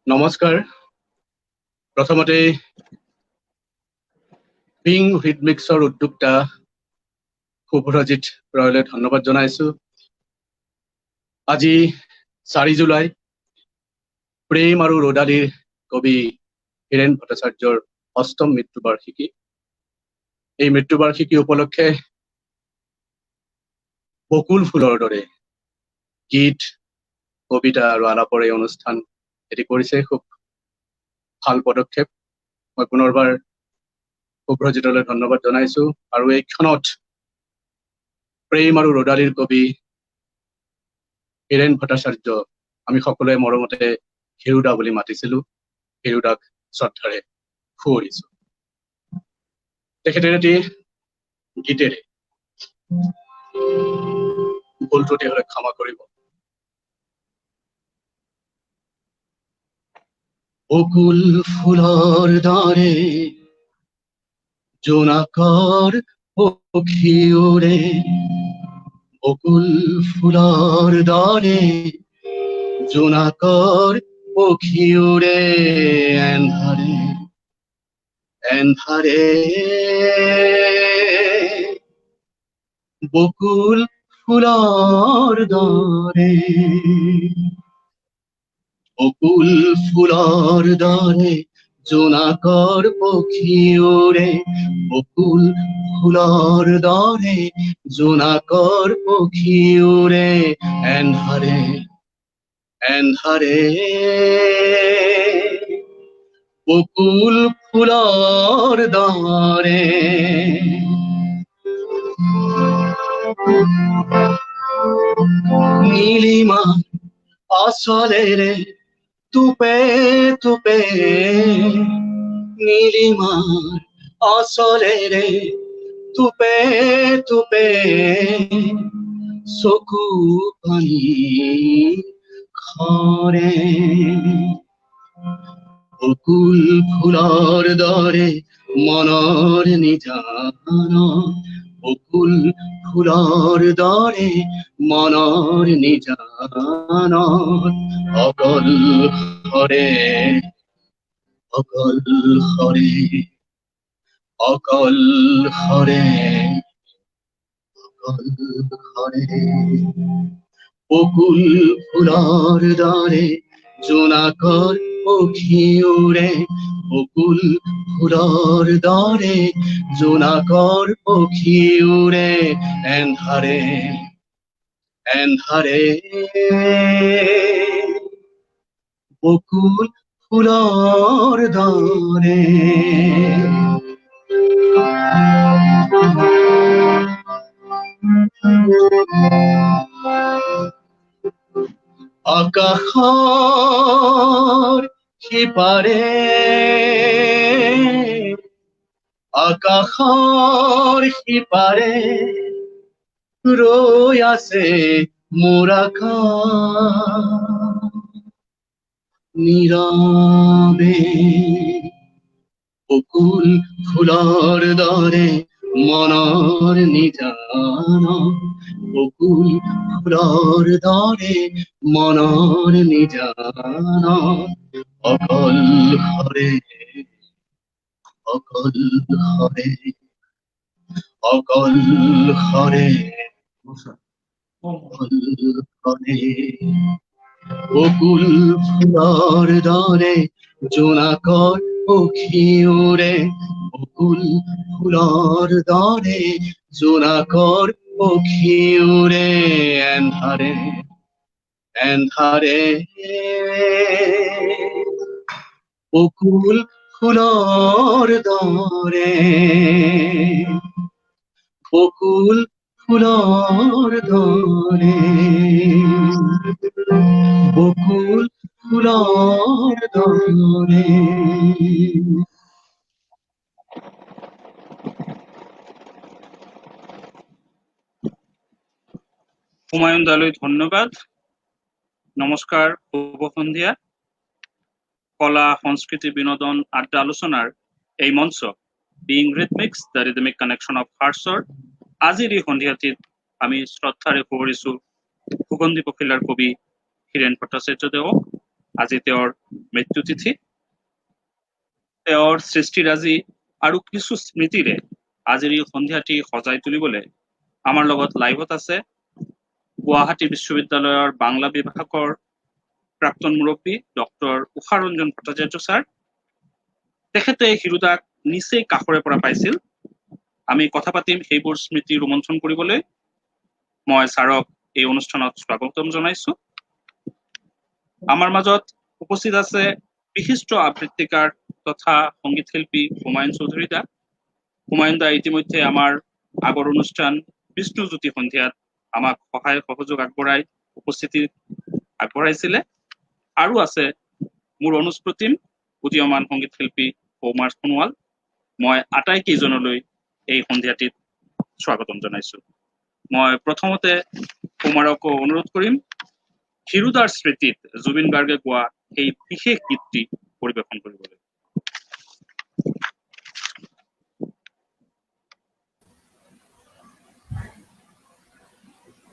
নমস্কাৰ প্ৰথমতে বিং ৰিডমিক্সৰ উদ্যোক্তা শুভ্ৰজিৎ ৰয়লৈ ধন্যবাদ জনাইছো। আজি 4 জুলাই প্ৰেম আৰু ৰদালিৰ কবি হীৰেণ ভট্টাচাৰ্যৰ অষ্টম মৃত্যুবাৰ্ষিকী। এই মৃত্যুবাৰ্ষিকী উপলক্ষে বকুল ফুলৰ দৰে গীত কবিতা আৰু আলাপৰ এই অনুষ্ঠান এটি কৰিছে। খুব ভাল পদক্ষেপ। মই পুনৰবাৰ শুভ্ৰজিতলৈ ধন্যবাদ জনাইছো। আৰু এই ক্ষণত প্ৰেম আৰু ৰদালিৰ কবি হীৰেণ ভট্টাচাৰ্য আমি সকলোৱে মৰমতে হিৰুদা বুলি মাতিছিলো, হিৰুদাক শ্ৰদ্ধাৰে সুঁৱৰিছো। তেখেতে এটি গীতেৰে ভুল ত্ৰুটি হলে ক্ষমা কৰিব। বকুল ফুলৰ দৰে জোনাকৰ পক্ষী উৰে, বকুল ফুলৰ দৰে জোনাকৰ পক্ষী উৰে, এন্ধাৰে এন্ধাৰে বকুল ফুলৰ দৰে, বকুল ফুলৰ দৰে জোনাকৰ পক্ষী উৰে, বকুল ফুলৰ দৰে জোনাকৰ পক্ষী উৰে, এন্ধাৰে এন্ধাৰে বকুল ফুলৰ দৰে। নীলিমা আচলেৰে তুপে তুপে, নীলিমাৰ আচলেৰে তুপে তুপে, চকু পানী খৰে, বকুল ফুলৰ দৰে মনৰ নিজান, বকুল ফুলৰ দৰে মনৰ নিজান, অকল হৰে অকল হৰে অকল হৰে অকল হৰে, বকুল ফুলৰ দৰে জোনাকৰ পক্ষী উৰে, বকুল ফুলৰ দৰে জোনাকৰ পক্ষী উৰে, এন্ধাৰে এন্ধাৰে বকুল ফুলৰ দৰে। আকাশৰ সিপাৰে আকাশৰ সিপাৰে ৰৈ আছে মোৰ আশা, নীৰৱে বকুল ফুলৰ দৰে মনৰ নিজান, বকুল ফুলৰ দৰে মনৰ নিজান, অকল হৰে অকল হৰে অকল হৰে অকল হৰে, বকুল ফুলৰ দৰে জোনাকৰ পক্ষী উৰে, বকুল ফুলৰ দৰে জোনাকৰ পক্ষী উৰে, এন্ধাৰে এন্ধাৰে বকুল ফুলৰ দৰে, বকুল ফুলৰ দৰে, বকুল ফুলৰ দৰে। হুমায়ুন দালৈ ধন্যবাদ। নমস্কাৰ, শুভ সন্ধিয়া। কলা সংস্কৃতি বিনোদন আড্ডা আলোচনাৰ এই মঞ্চ being ৰিডমিক্স the rhythmic connection of হাৰ্টছৰ আজিৰ এই সন্ধিয়াটিত আমি শ্ৰদ্ধাৰে সুঁৱৰিছো সুগন্ধি পখিলাৰ কবি হীৰেণ ভট্টাচাৰ্য দেৱক। আজি তেওঁৰ মৃত্যুতিথি। তেওঁৰ সৃষ্টিৰাজি আৰু কিছু স্মৃতিৰে আজিৰ এই সন্ধিয়াটি সজাই তুলিবলৈ আমাৰ লগত লাইভত আছে গুৱাহাটী বিশ্ববিদ্যালয়ৰ বাংলা বিভাগৰ প্ৰাক্তন মুৰব্বী ডক্টৰ উষাৰঞ্জন ভট্টাচাৰ্য ছাৰ। তেখেতে হিৰুদাক নিচেই কাষৰে পৰা পাইছিল। আমি কথা পাতিম সেইবোৰ স্মৃতি ৰোমন্থন কৰিবলৈ। মই ছাৰক এই অনুষ্ঠানত স্বাগতম জনাইছো। আমাৰ মাজত উপস্থিত আছে বিশিষ্ট আবৃত্তিকাৰ তথা সংগীত শিল্পী হুমায়ুন চৌধুৰী দা। হুমায়ুন দা ইতিমধ্যে আমাৰ আগৰ অনুষ্ঠান বিষ্ণুজ্যোতি সন্ধিয়াত আমাক সহায় সহযোগ আগবঢ়াই উপস্থিতি আগবঢ়াইছিলে। আৰু আছে মোৰ অনুস্প্ৰতিম উদীয়মান সংগীত শিল্পী সৌমাৰ সোণোৱাল। মই আটাইকেইজনলৈ এই সন্ধিয়াটিত স্বাগতম জনাইছো। মই প্ৰথমতে সৌমাৰকো অনুৰোধ কৰিম হিৰুদাৰ স্মৃতিত জুবিন গাৰ্গে গোৱা সেই বিশেষ গীতটি পৰিৱেশন কৰিবলৈ।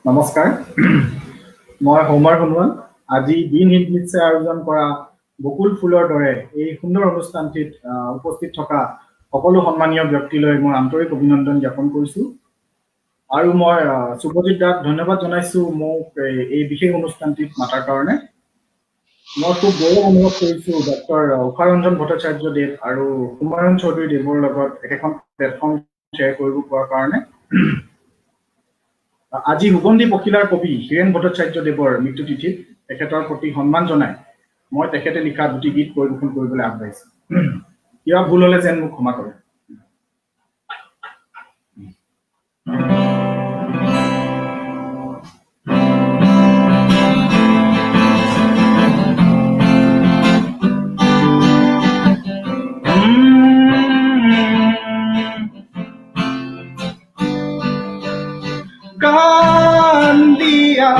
নমস্কাৰ, মই সৌমাৰ সোণোৱাল। আজি দিন হিটমিক্সে আয়োজন কৰা বকুল ফুলৰ দৰে এই সুন্দৰ অনুষ্ঠানটিত উপস্থিত থকা সকলো সন্মানীয় ব্যক্তিলৈ মই আন্তৰিক অভিনন্দন জ্ঞাপন কৰিছো। আৰু মই সুভজিত দাক ধন্যবাদ জনাইছো মোক এই বিশেষ অনুষ্ঠানটিত মাতাৰ কাৰণে। মই খুব গৌৰৱ অনুভৱ কৰিছো ডক্টৰ উষাৰঞ্জন ভট্টাচাৰ্য দেৱ আৰু হুমায়ুন চৌধুৰী দেৱৰ লগত একেখন প্লেটফৰ্ম শ্বেয়াৰ কৰিব পোৱাৰ কাৰণে। আজি সুগন্ধি পখিলাৰ কবি হীৰেণ ভট্টাচাৰ্য দেৱৰ মৃত্যুতিথিত তেখেতৰ প্ৰতি সন্মান জনাই মই তেখেতে লিখা দুটি গীত পৰিৱেশন কৰিবলৈ আগবাঢ়িছো। কিবা ভুল হলে যেন মোক ক্ষমা কৰে। গান দিয়া,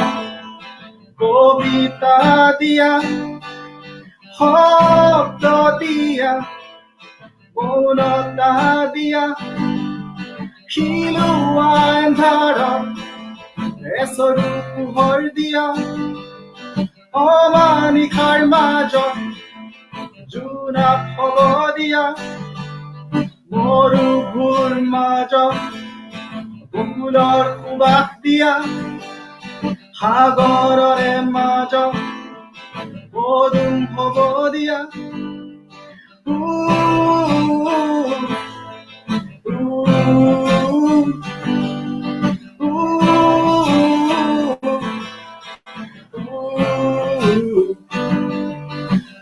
কবিতা দিয়া, শব্দ দিয়া, মৌনতা দিয়া, খিলোৱা এন্ধাৰত এচৰু পোহৰ দিয়া, অমানিশাৰ মাজত জোনাক হ'ব দিয়া, মৰুভূৰ মাজত বকুলৰ সুবাস দিয়া, সাগৰৰে মাজত পদুম হ'ব দিয়া।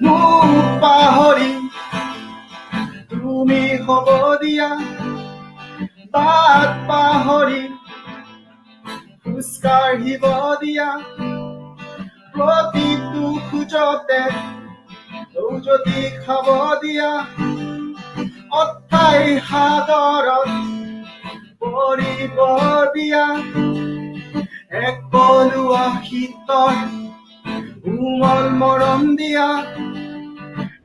মোক পাহৰি তুমি হ'ব দিয়া, বাট পাহৰি খোজকাঢ়িব দিয়া, প্ৰতিটো খোজতে যদি খাব দিয়া, অথাই সাগৰত পৰিব দিয়া, এক পলুৱা শীতৰ কোমল মৰম দিয়া,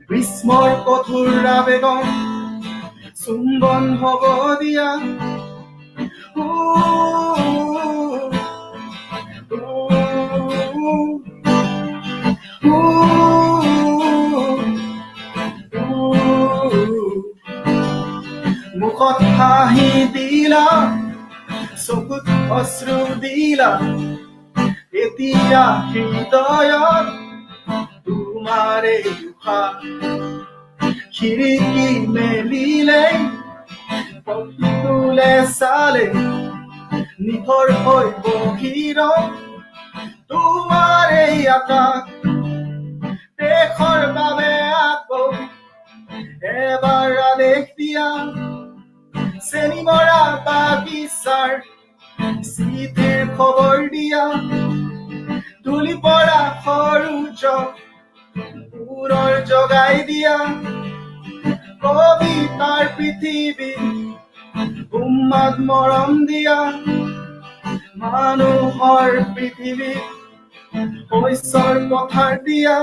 গ্ৰীষ্মৰ কঠোৰ আবেগৰ চুম্বন হ'ব দিয়া। মুখত হাঁহি দিলা, চকুত অশ্ৰু দিলা, এতিয়া হৃদয়ত তোমাৰে উশাহ। খিৰিকী মেলিলে পক্ষীটোলে চালে নিথৰ হৈ বহিৰ তোমাৰ এই আকাশ। দেশৰ বাবে আকৌ এবাৰ আদেশ দিয়া, চেনি মৰা বাগিচাৰ চিঠিৰ খবৰ দিয়া, তুলি পৰা সূৰুযৰ জগাই দিয়া, কবিতাৰ পৃথিৱী উন্মাদ মৰম দিয়া, মানুহৰ পৃথিৱীত শস্যৰ পথাৰ দিয়া,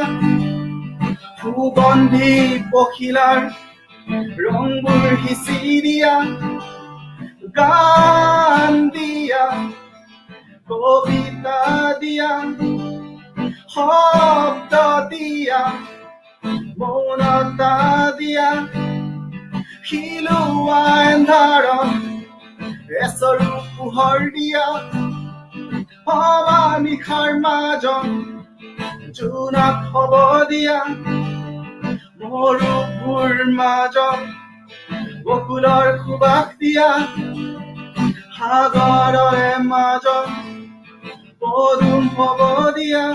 সুগন্ধি পখিলাৰ ৰংবোৰ সিঁচি দিয়া, গান দিয়া, কবিতা দিয়া, শব্দ দিয়া মনতা দিয়া শিলোৱা এন্ধাৰত এচৰু পোহৰ দিয়া ভবা নিশাৰ মাজত জোনাক হ'ব দিয়া মৰুভূৰ মাজত বকুলৰ সুবাস দিয়া সাগৰৰে মাজত পদুম হ'ব দিয়া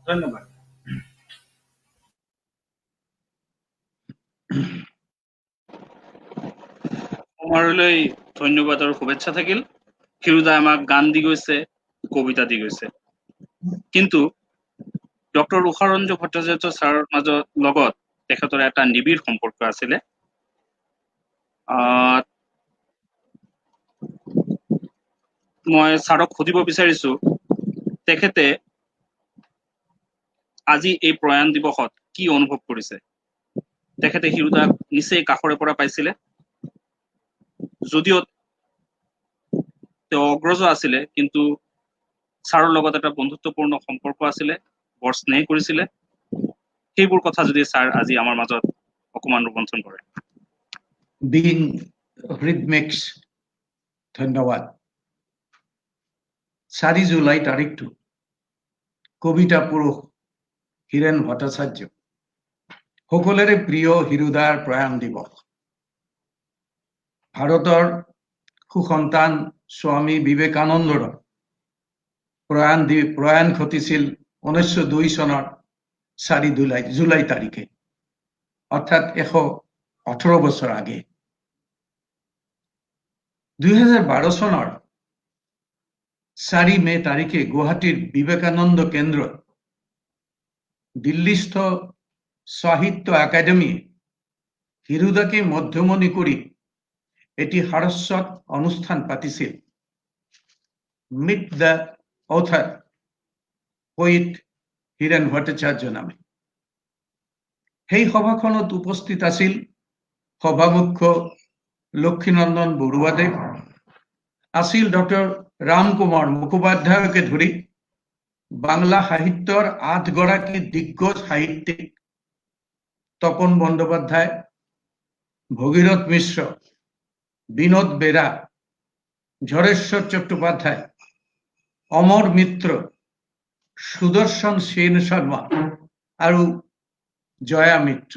ধন্যবাদ। কুমাৰলৈ ধন্যবাদ আৰু শুভেচ্ছা থাকিল। ক্ষীৰোদাই আমাক গান দি গৈছে, কবিতা দি গৈছে, কিন্তু ডক্টৰ উষাৰঞ্জু ভট্টাচাৰ্য ছাৰৰ লগত তেখেতৰ এটা নিবিড় সম্পৰ্ক আছিলে। মই ছাৰক সুধিব বিচাৰিছো, তেখেতে আজি এই প্ৰয়াণ দিৱসত কি অনুভৱ কৰিছে? তেখেতে ক্ষীৰোদাক নিচেই কাষৰে পৰা পাইছিলে, যদিও তেওঁ অগ্ৰজ আছিলে, কিন্তু ছাৰৰ লগত এটা বন্ধুত্বপূৰ্ণ সম্পৰ্ক আছিলে, বৰ স্নেহ কৰিছিলে। সেইবোৰ কথা যদি ছাৰ আজি আমাৰ মাজত অকমান ৰোমন্থন কৰে। বিং হৃদমিক্স, ধন্যবাদ। 4 জুলাই তাৰিখটো কবিতা পুৰুষ হীৰেণ ভট্টাচাৰ্য সকলোৰে প্ৰিয় ক্ষীৰোদাৰ প্ৰয়াণ দিৱস। ভাৰতৰ সুসন্তান স্বামী বিবেকানন্দৰ প্ৰয়াণ ঘটিছিল 1902 চনৰ 4 জুলাই তাৰিখে, অৰ্থাৎ 118 বছৰ আগে। 2012 চনৰ 4 মে তাৰিখে গুৱাহাটীৰ বিবেকানন্দ কেন্দ্ৰত দিল্লীস্থ সাহিত্য একাডেমীয়ে ক্ষীৰোদাকে মধ্যমণি কৰি এটি সাৰস্বত অনুষ্ঠান পাতিছিল, meet the author poet Hiren Bhattacharya নামে। সেই সভাখনত উপস্থিত আছিল সভামুখ্য লক্ষ্মীনন্দন বৰুৱাদেৱ, আছিল ডক্টৰ ৰাম কুমাৰ মুখোপাধ্যায়কে ধৰি বাংলা সাহিত্যৰ 8 গৰাকী দিগ্গজ সাহিত্যিক তপন বন্দ্যোপাধ্যায়, ভগীৰথ মিশ্ৰ, বিনোদ বেৰা, ঝড়েশ্বৰ চট্টোপাধ্যায়, অমৰ মিত্ৰ, সুদৰ্শন সেন শৰ্মা আৰু জয়া মিত্ৰ।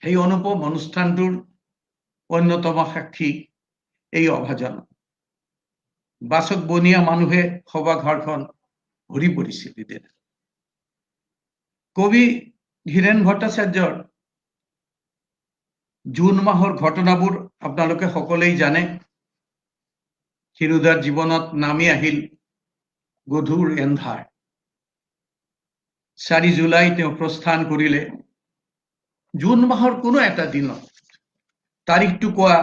এই অনুপম অনুষ্ঠানটোৰ অন্যতম সাক্ষী এই অভাজন। বাচক বনিয়া মানুহে সভাঘৰখন ভৰি পৰিছিল। কবি হীৰেণ ভট্টাচাৰ্যৰ জুন মাহৰ ঘটনাবোৰ আপোনালোকে সকলেই জানে। ক্ষীৰোদাৰ জীৱনত নামি আহিল গধুৰ এন্ধাৰ। 4 জুলাই তেওঁ প্ৰস্থান কৰিলে। জুন মাহৰ কোনো এটা দিনত তাৰিখটো কোৱা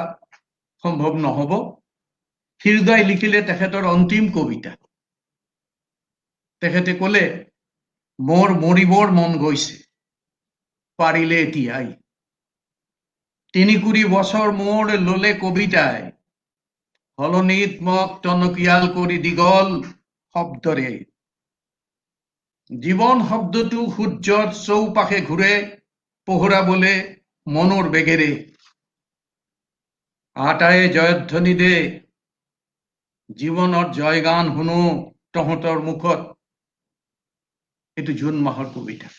সম্ভৱ নহব। ক্ষীৰোদাই লিখিলে তেখেতৰ অন্তিম কবিতা। তেখেতে ক'লে, মোৰ মৰিবৰ মন গৈছে, পাৰিলে এতিয়াই। 3 কুৰি বছৰ মোৰ ললে কবিতাই, হলনিত মোক টনকিয়াল কৰি দীঘল শব্দৰে। জীৱন শব্দটো সূৰ্যৰ চৌপাশে ঘূৰে, পোহৰাবলে মনৰ বেগেৰে। আটায়ে জয়ধ্বনি দে, জীৱনৰ জয়গান শুনো তহঁতৰ মুখত। এইটো জুন মাহৰ কবিতা।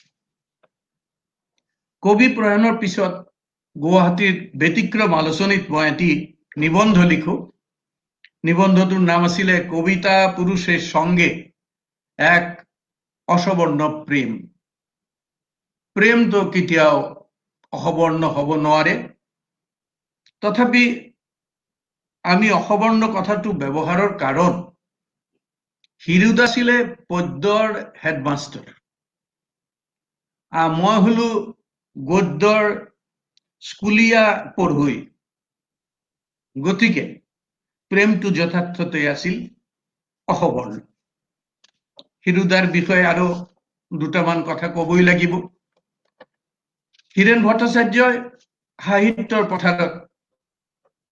কবি প্ৰয়াণৰ পিছত গুৱাহাটীৰ ব্যতিক্ৰম আলোচনীত মই এটি নিবন্ধ লিখো। নিবন্ধটোৰ নাম আছিলে কবিতা পুৰুষেৰ সঙ্গে এক অসবৰ্ণ প্ৰেম। প্ৰেম তো কেতিয়াও অসবৰ্ণ হব নোৱাৰে, তথাপি আমি অসবৰ্ণ কথাটো ব্যৱহাৰৰ কাৰণ ক্ষীৰোদা ছিলে পদ্যৰ হেডমাস্টাৰ, মই হলো গদ্যৰ স্কুলীয়া পঢ়ুৱৈ। গতিকে প্ৰেমটো যথাৰ্থতে আছিল অসবৰ্ণ। হিৰুদাৰ বিষয়ে আৰু দুটামান কথা ক'বই লাগিব। হীৰেন ভট্টাচাৰ্যই সাহিত্যৰ পথাৰত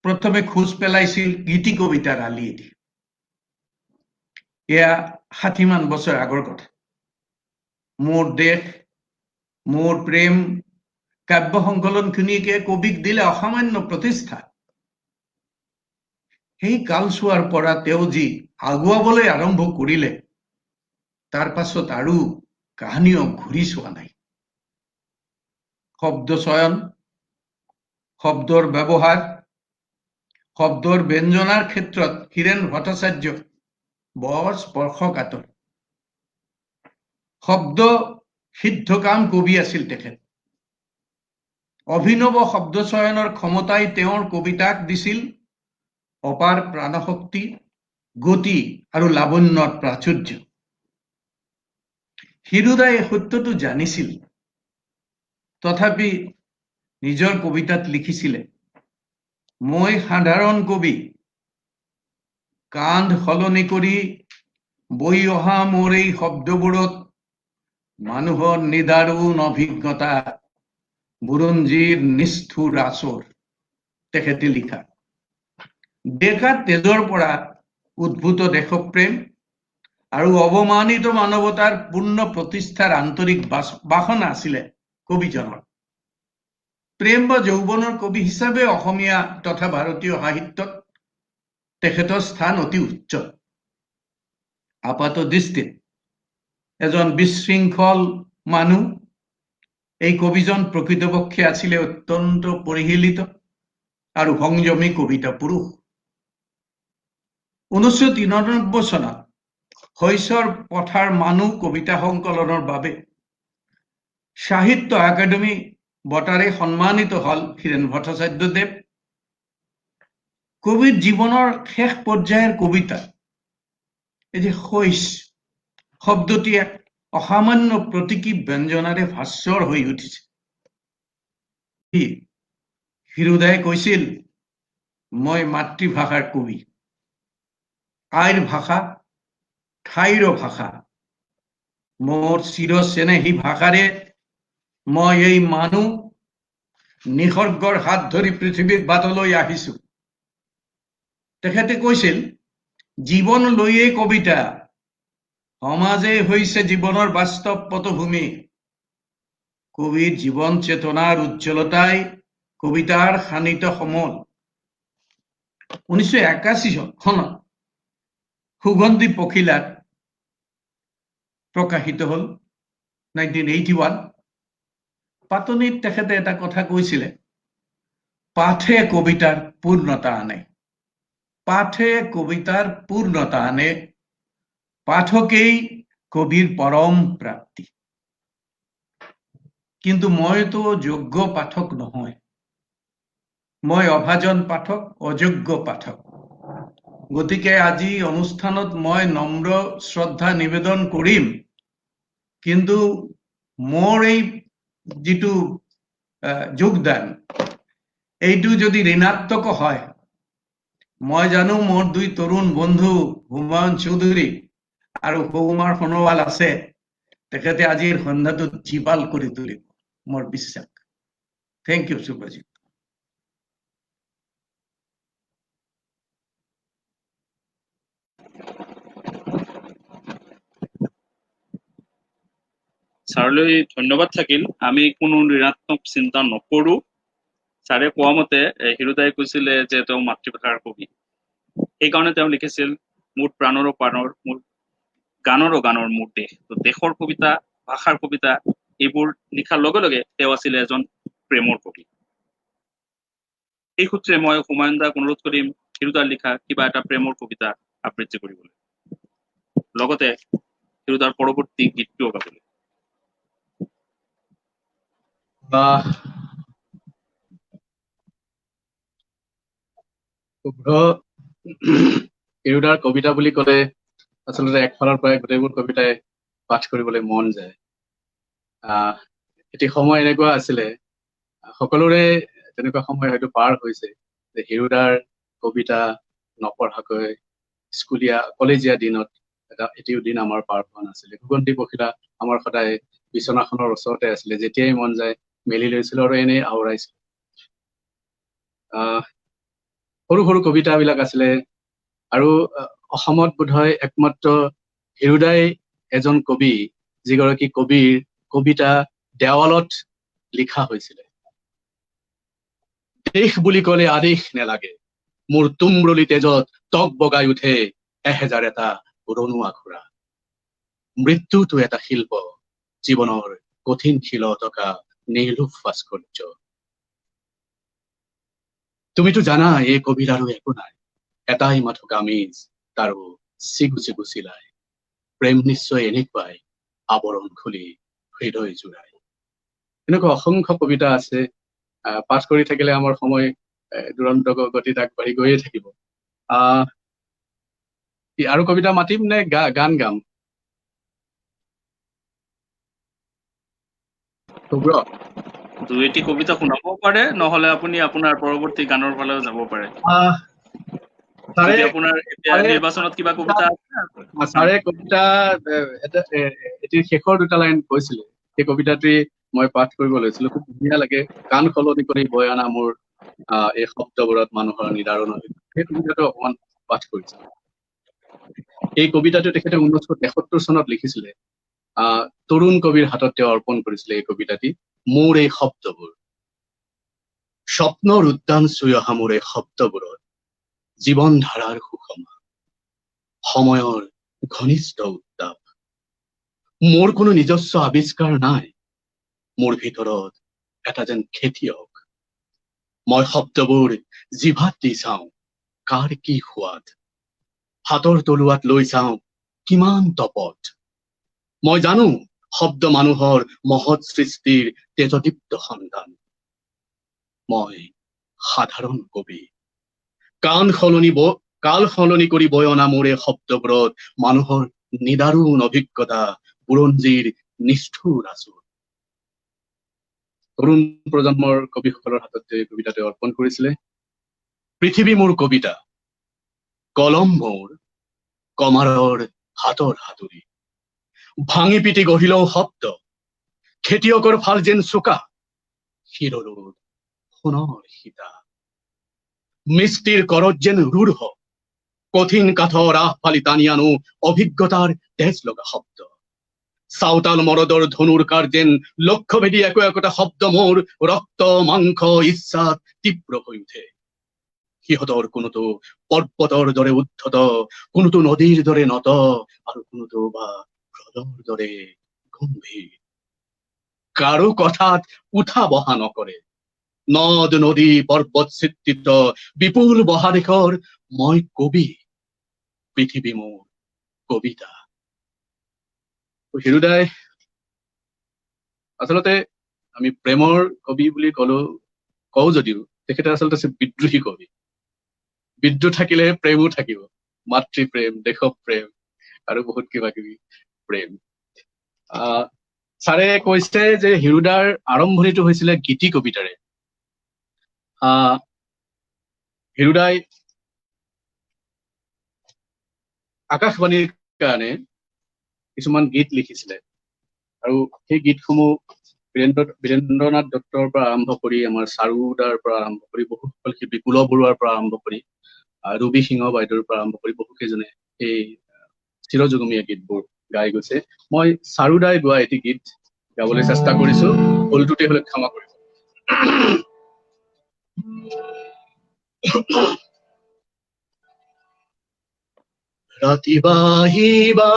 প্ৰথমে খোজ পেলাইছিল গীতি কবিতাৰ আলিয়েদি। এয়া 60মান বছৰ আগৰ কথা। মোৰ দেশ, মোৰ প্ৰেম কাব্য সংকলনখিনিকে কবিক দিলে অসামান্য প্ৰতিষ্ঠা। সেই কালচোৱাৰ পৰা তেওঁ যি আগুৱাবলৈ আৰম্ভ কৰিলে, তাৰ পাছত আৰু কাহিনীও ঘূৰি চোৱা নাই। শব্দ চয়ন, শব্দৰ ব্যৱহাৰ, শব্দৰ ব্যঞ্জনাৰ ক্ষেত্ৰত হীৰেন ভট্টাচাৰ্য বৰ স্পৰ্শকাতৰ। শব্দ সিদ্ধকাম কবি আছিল তেখেত। অভিনৱ শব্দ চয়নৰ ক্ষমতাই তেওঁৰ কবিতাক দিছিল অপাৰ প্ৰাণশক্তি, গতি আৰু লাৱণ্যৰ প্ৰাচুৰ্য। হিৰুদাই সত্যটো জানিছিল, তথাপি নিজৰ কবিতাত লিখিছিলে, মই সাধাৰণ কবি, কাণ্ড সলনি কৰি বৈ অহা মোৰ এই শব্দবোৰত মানুহৰ নিদাৰুণ অভিজ্ঞতা, বুৰঞ্জীৰ নিষ্ঠুৰ আচৰ। তেখেতে লিখা ডেকা তেজৰ পৰা উদ্ভূত দেশপ্ৰেম আৰু অৱমানিত মানৱতাৰ পূৰ্ণ প্ৰতিষ্ঠাৰ আন্তৰিক বাসনা আছিলে কবিজনৰ। প্ৰেম বা যৌৱনৰ কবি হিচাপে অসমীয়া তথা ভাৰতীয় সাহিত্যত তেখেতৰ স্থান অতি উচ্চ। আপাত দৃষ্টিত এজন বিশৃংখল মানুহ, এই কবিজন প্ৰকৃতপক্ষে আছিলে অত্যন্ত পৰিশীলিত আৰু সংযমী কবিতা পুৰুষ। 1993 চনত শৈশৰ পথাৰ মানুহ কবিতা সংকলনৰ বাবে সাহিত্য একাডেমী বঁটাৰে সন্মানিত হল হীৰেন ভট্টাচাৰ্যদেৱ। কবিৰ জীৱনৰ শেষ পৰ্যায়ৰ কবিতা এই যে শৈশ শব্দটি এক অসামান্য প্ৰতীকী ব্যঞ্জনাৰে ভাস্বৰ হৈ উঠিছে। হিৰুদাই কৈছিল, মই মাতৃভাষাৰ কবি, আইৰ ভাষা, ঠাইৰ ভাষা, মোৰ চিৰচেনেহী ভাষাৰে মই এই মানুহ নিসৰ্গৰ হাত ধৰি পৃথিৱীৰ বাটলৈ আহিছো। তেখেতে কৈছিল, জীৱন লৈয়ে কবিতা, সমাজে হৈছে জীৱনৰ বাস্তৱ পটভূমি। কবিৰ জীৱন চেতনাৰ উজ্জ্বলতাই কবিতাৰ শানিত সমল। 1981 চনত সুগন্ধি পখিলাত প্ৰকাশিত হল 1981। পাতনিত তেখেতে এটা কথা কৈছিলে, পাঠে কবিতাৰ পূৰ্ণতা আনে, পাঠে কবিতাৰ পূৰ্ণতা আনে, পাঠকেই কবিৰ পৰম প্ৰাপ্তি। কিন্তু মইতো যোগ্য পাঠক নহয়, মই অভাজন পাঠক, অযোগ্য পাঠক। গতিকে আজি অনুষ্ঠানত মই নম্ৰ শ্ৰদ্ধা নিবেদন কৰিম, কিন্তু মোৰ এই যিটো যোগদান, এইটো যদি ঋণাত্মক হয়, মই জানো মোৰ দুই তৰুণ বন্ধু হুমায়ুন চৌধুৰী আৰু সৌকুমাৰ সোণোৱাল আছে, তেখেতে আজিৰ সন্ধ্যাটো জীপাল কৰি তুলিব, মোৰ বিশ্বাস। Thank U Subrajit. ছাৰলৈ ধন্যবাদ থাকিল। আমি কোনো ঋণাত্মক চিন্তা নকৰো। ছাৰে কোৱা মতে হিৰুদাই কৈছিলে যে তেওঁ মাতৃভাষাৰ কবি, সেইকাৰণে তেওঁ লিখিছিল, মোৰ প্ৰাণৰো প্ৰাণৰ, মোৰ গানৰো গানৰ মোৰ দেশ। তো দেশৰ কবিতা, ভাষাৰ কবিতা এইবোৰ লিখাৰ লগে লগে তেওঁ আছিলে এজন প্ৰেমৰ কবি। এই সূত্ৰে মই হুমায়ুন দাক অনুৰোধ কৰিম হিৰুদাৰ লিখা কিবা এটা প্ৰেমৰ কবিতা আবৃত্তি কৰিবলৈ, লগতে হিৰুদাৰ পৰৱৰ্তী গীতটোও গাবলৈ। শুভ্ৰ হিৰুদাৰ কবিতা বুলি ক'লে আচলতে একফালৰ পৰাই গোটেইবোৰ কবিতাই পাঠ কৰিবলৈ মন যায়। এটি সময় এনেকুৱা আছিলে, সকলোৰে তেনেকুৱা সময় হয়তো পাৰ হৈছে, যে হিৰুদাৰ কবিতা নপঢ়াকৈ স্কুলীয়া কলেজীয়া দিনত এটিও দিন আমাৰ পাৰ হোৱা নাছিলে। সুগন্ধি পখিলা আমাৰ সদায় বিচনাখনৰ ওচৰতে আছিলে, যেতিয়াই মন যায় মেলি লৈছিলো আৰু এনেই আওৰাইছিলো। সৰু সৰু কবিতাবিলাক আছিলে। আৰু অসমত বোধহয় একমাত্ৰ হিৰুদাই এজন কবি, যিগৰাকী কবিৰ কবিতা দেৱালত লিখা হৈছিলে। দেশ বুলি ক'লে আদেশ নেলাগে, মোৰ তুমৰলি তেজত টক বগাই উঠে এহেজাৰ এটা পুৰণো আখৰা। মৃত্যুটো এটা শিল্প, জীৱনৰ কঠিন শিল থকা নিৰ্লোভ ভাস্কৰ্য। তুমিতো জানা এই কবিৰ আৰু একো নাই, এটাই মাথো কামিজ, তাৰো চিগু চিগু চিলাই। প্ৰেম নিশ্চয় এনেকুৱাই আৱৰণ খুলি হৃদয় জোৰাই। এনেকুৱা অসংখ্য কবিতা আছে। পাঠ কৰি থাকিলে আমাৰ সময় দুৰন্ত গতিত আগবাঢ়ি গৈয়ে থাকিব। আৰু কবিতা মাতিম নে গান গাম? দুই এটি কবিতা শুনাব পাৰে, নহলে আপুনি আপোনাৰ পৰৱৰ্তী গানৰ ফালেও যাব পাৰে। যদি আপোনাৰ এতিয়া নিৰ্বাচনত কিবা কবিতা ছাৰে কবিতা এটিৰ শেষৰ দুটা লাইন কৈছিলে, সেই কবিতাটি মই পাঠ কৰিব লৈছিলো। খুব ধুনীয়া লাগে। কাণ সলনি কৰি বৈ অনা মোৰ এই শব্দবোৰত মানুহৰ নিদাৰুণ। সেই কবিতাটো অকমান পাঠ কৰিছিলো। এই কবিতাটো তেখেতে 1973 চনত লিখিছিলে। তৰুণ কবিৰ হাতত তেওঁ অৰ্পণ কৰিছিলে এই কবিতাটি। মোৰ এই শব্দবোৰ, স্বপ্নৰ উদ্যান চুই অহা মোৰ এই শব্দবোৰত জীৱন ধাৰাৰ সুষমা, সময়ৰ ঘনিষ্ঠ উত্তাপ। মোৰ কোনো নিজস্ব আৱিষ্কাৰ নাই, মোৰ ভিতৰত এটা যেন খেতিয়ক। মই শব্দবোৰ জিভাত দি চাওঁ কাৰ কি সোৱাদ, হাতৰ তলুৱাত লৈ চাওঁ কিমান তপত। মই জানো শব্দ মানুহৰ মহৎ সৃষ্টিৰ তেজদীপ্ত সন্তান। মই সাধাৰণ কবি, কাল সলনি কৰি বৈ অনা মোৰ এই শব্দবোৰত মানুহৰ নিদাৰুণ অভিজ্ঞতা, বুৰঞ্জীৰ নিষ্ঠুৰ আচুৰ। তৰুণ প্ৰজন্মৰ কবিসকলৰ হাতত এই কবিতাটো অৰ্পণ কৰিছিলে। পৃথিৱী মোৰ কবিতা, কলম মোৰ কমাৰৰ হাতৰ হাতুৰি। ভাঙি পিটি গঢ়িলও শব্দ, খেতিয়কৰ ফাল যেন চোকা, শিৰলোত সোণৰ সীতা। মিষ্টিৰ কৰত যেন ৰূঢ়, কঠিন কাঠৰ আহ ফালি টানি আনো অভিজ্ঞতাৰ তেজ লগা শব্দ। চাওতাল মৰদৰ ধনুৰ কাৰ যেন লক্ষ্যভেদী একো একোটা শব্দ মোৰ ৰক্ত মাংস ইচ্ছাত তীব্ৰ হৈ উঠে। সিহঁতৰ কোনোটো পৰ্বতৰ দৰে উদ্ধত, কোনোটো নদীৰ দৰে নত, আৰু কোনোটো বা হ্ৰদৰ দৰে গম্ভীৰ। কাৰো কথাত উঠা বহা নকৰে, নদ নদী পৰ্বত চিত্ৰিত বিপুল বহাদেশৰ মই কবি, পৃথিৱী মোৰ কবিতা। হিৰুদাই আচলতে আমি প্ৰেমৰ কবি বুলি কওঁ যদিও তেখেতে আচলতে বিদ্ৰোহী কবি। বিদ্ৰোহ থাকিলে প্ৰেমো থাকিব, মাতৃ প্ৰেম, দেশ প্ৰেম আৰু বহুত কিবা কিবি প্ৰেম। ছাৰে কৈছে যে হিৰুদাৰ আৰম্ভণিটো হৈছিলে গীতি কবিতাৰে। হিৰুদাই আকাশবাণীৰ কাৰণে কিছুমান গীত লিখিছিলে, আৰু সেই গীতসমূহ বীৰেন্দ্ৰনাথ দত্তৰ পৰা আৰম্ভ কৰি আমাৰ চাৰুদাৰ পৰা আৰম্ভ কৰি বহুসকল শিল্পী, কুলৱ বৰুৱাৰ পৰা আৰম্ভ কৰি ৰবি সিংহ বাইদেউৰ পৰা আৰম্ভ কৰি বহুকেইজনে এই চিৰযুগমীয়া গীতবোৰ গাই গৈছে। মই চাৰুদাই গোৱা এটি গীত গাবলৈ চেষ্টা কৰিছো, ভুলটোতে হলে ক্ষমা কৰিব। ৰাতি বাহিবা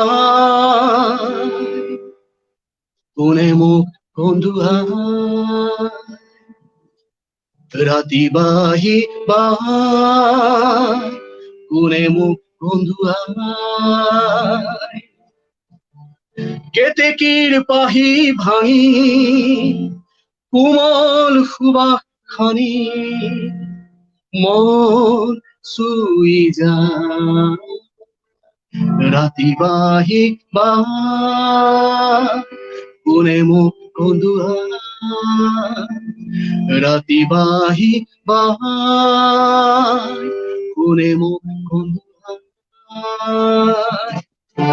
কোনে মোক কন্দুৱাই, ৰাতি বাহিবা কোনে মোক কন্দুৱাই। কেতেকীৰ পাহি ভাঙি কোমল সুবাস খানি মন চুই যায়। ৰাতি বাহিবা কোনে মোক কন্দুৱাই, ৰাতি বাহিবা কোনে মোক কন্দুৱাই। আকাশৰ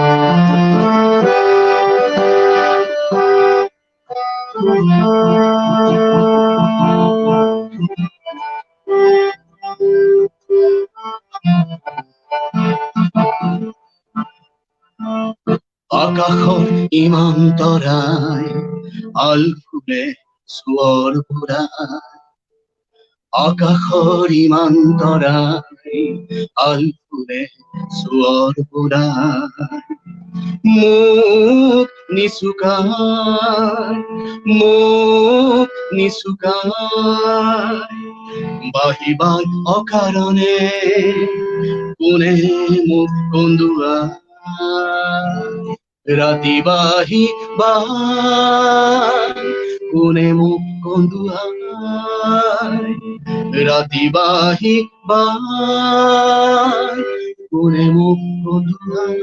ইমান তৰাই আল ফুলে সুৱৰ পুৰাই আকাশৰ ইমান তৰাই আল ফুলে সুৱৰ পুৰাই মোক নিচুকাই বাহিবাৰ অকাৰণে কোনে মোক কন্দুৱাই ৰাতি বাহিবাৰ কোনে মোক কন্দুৱাই ৰাতি বাহিবাৰ কোনে মোক কন্দুৱাই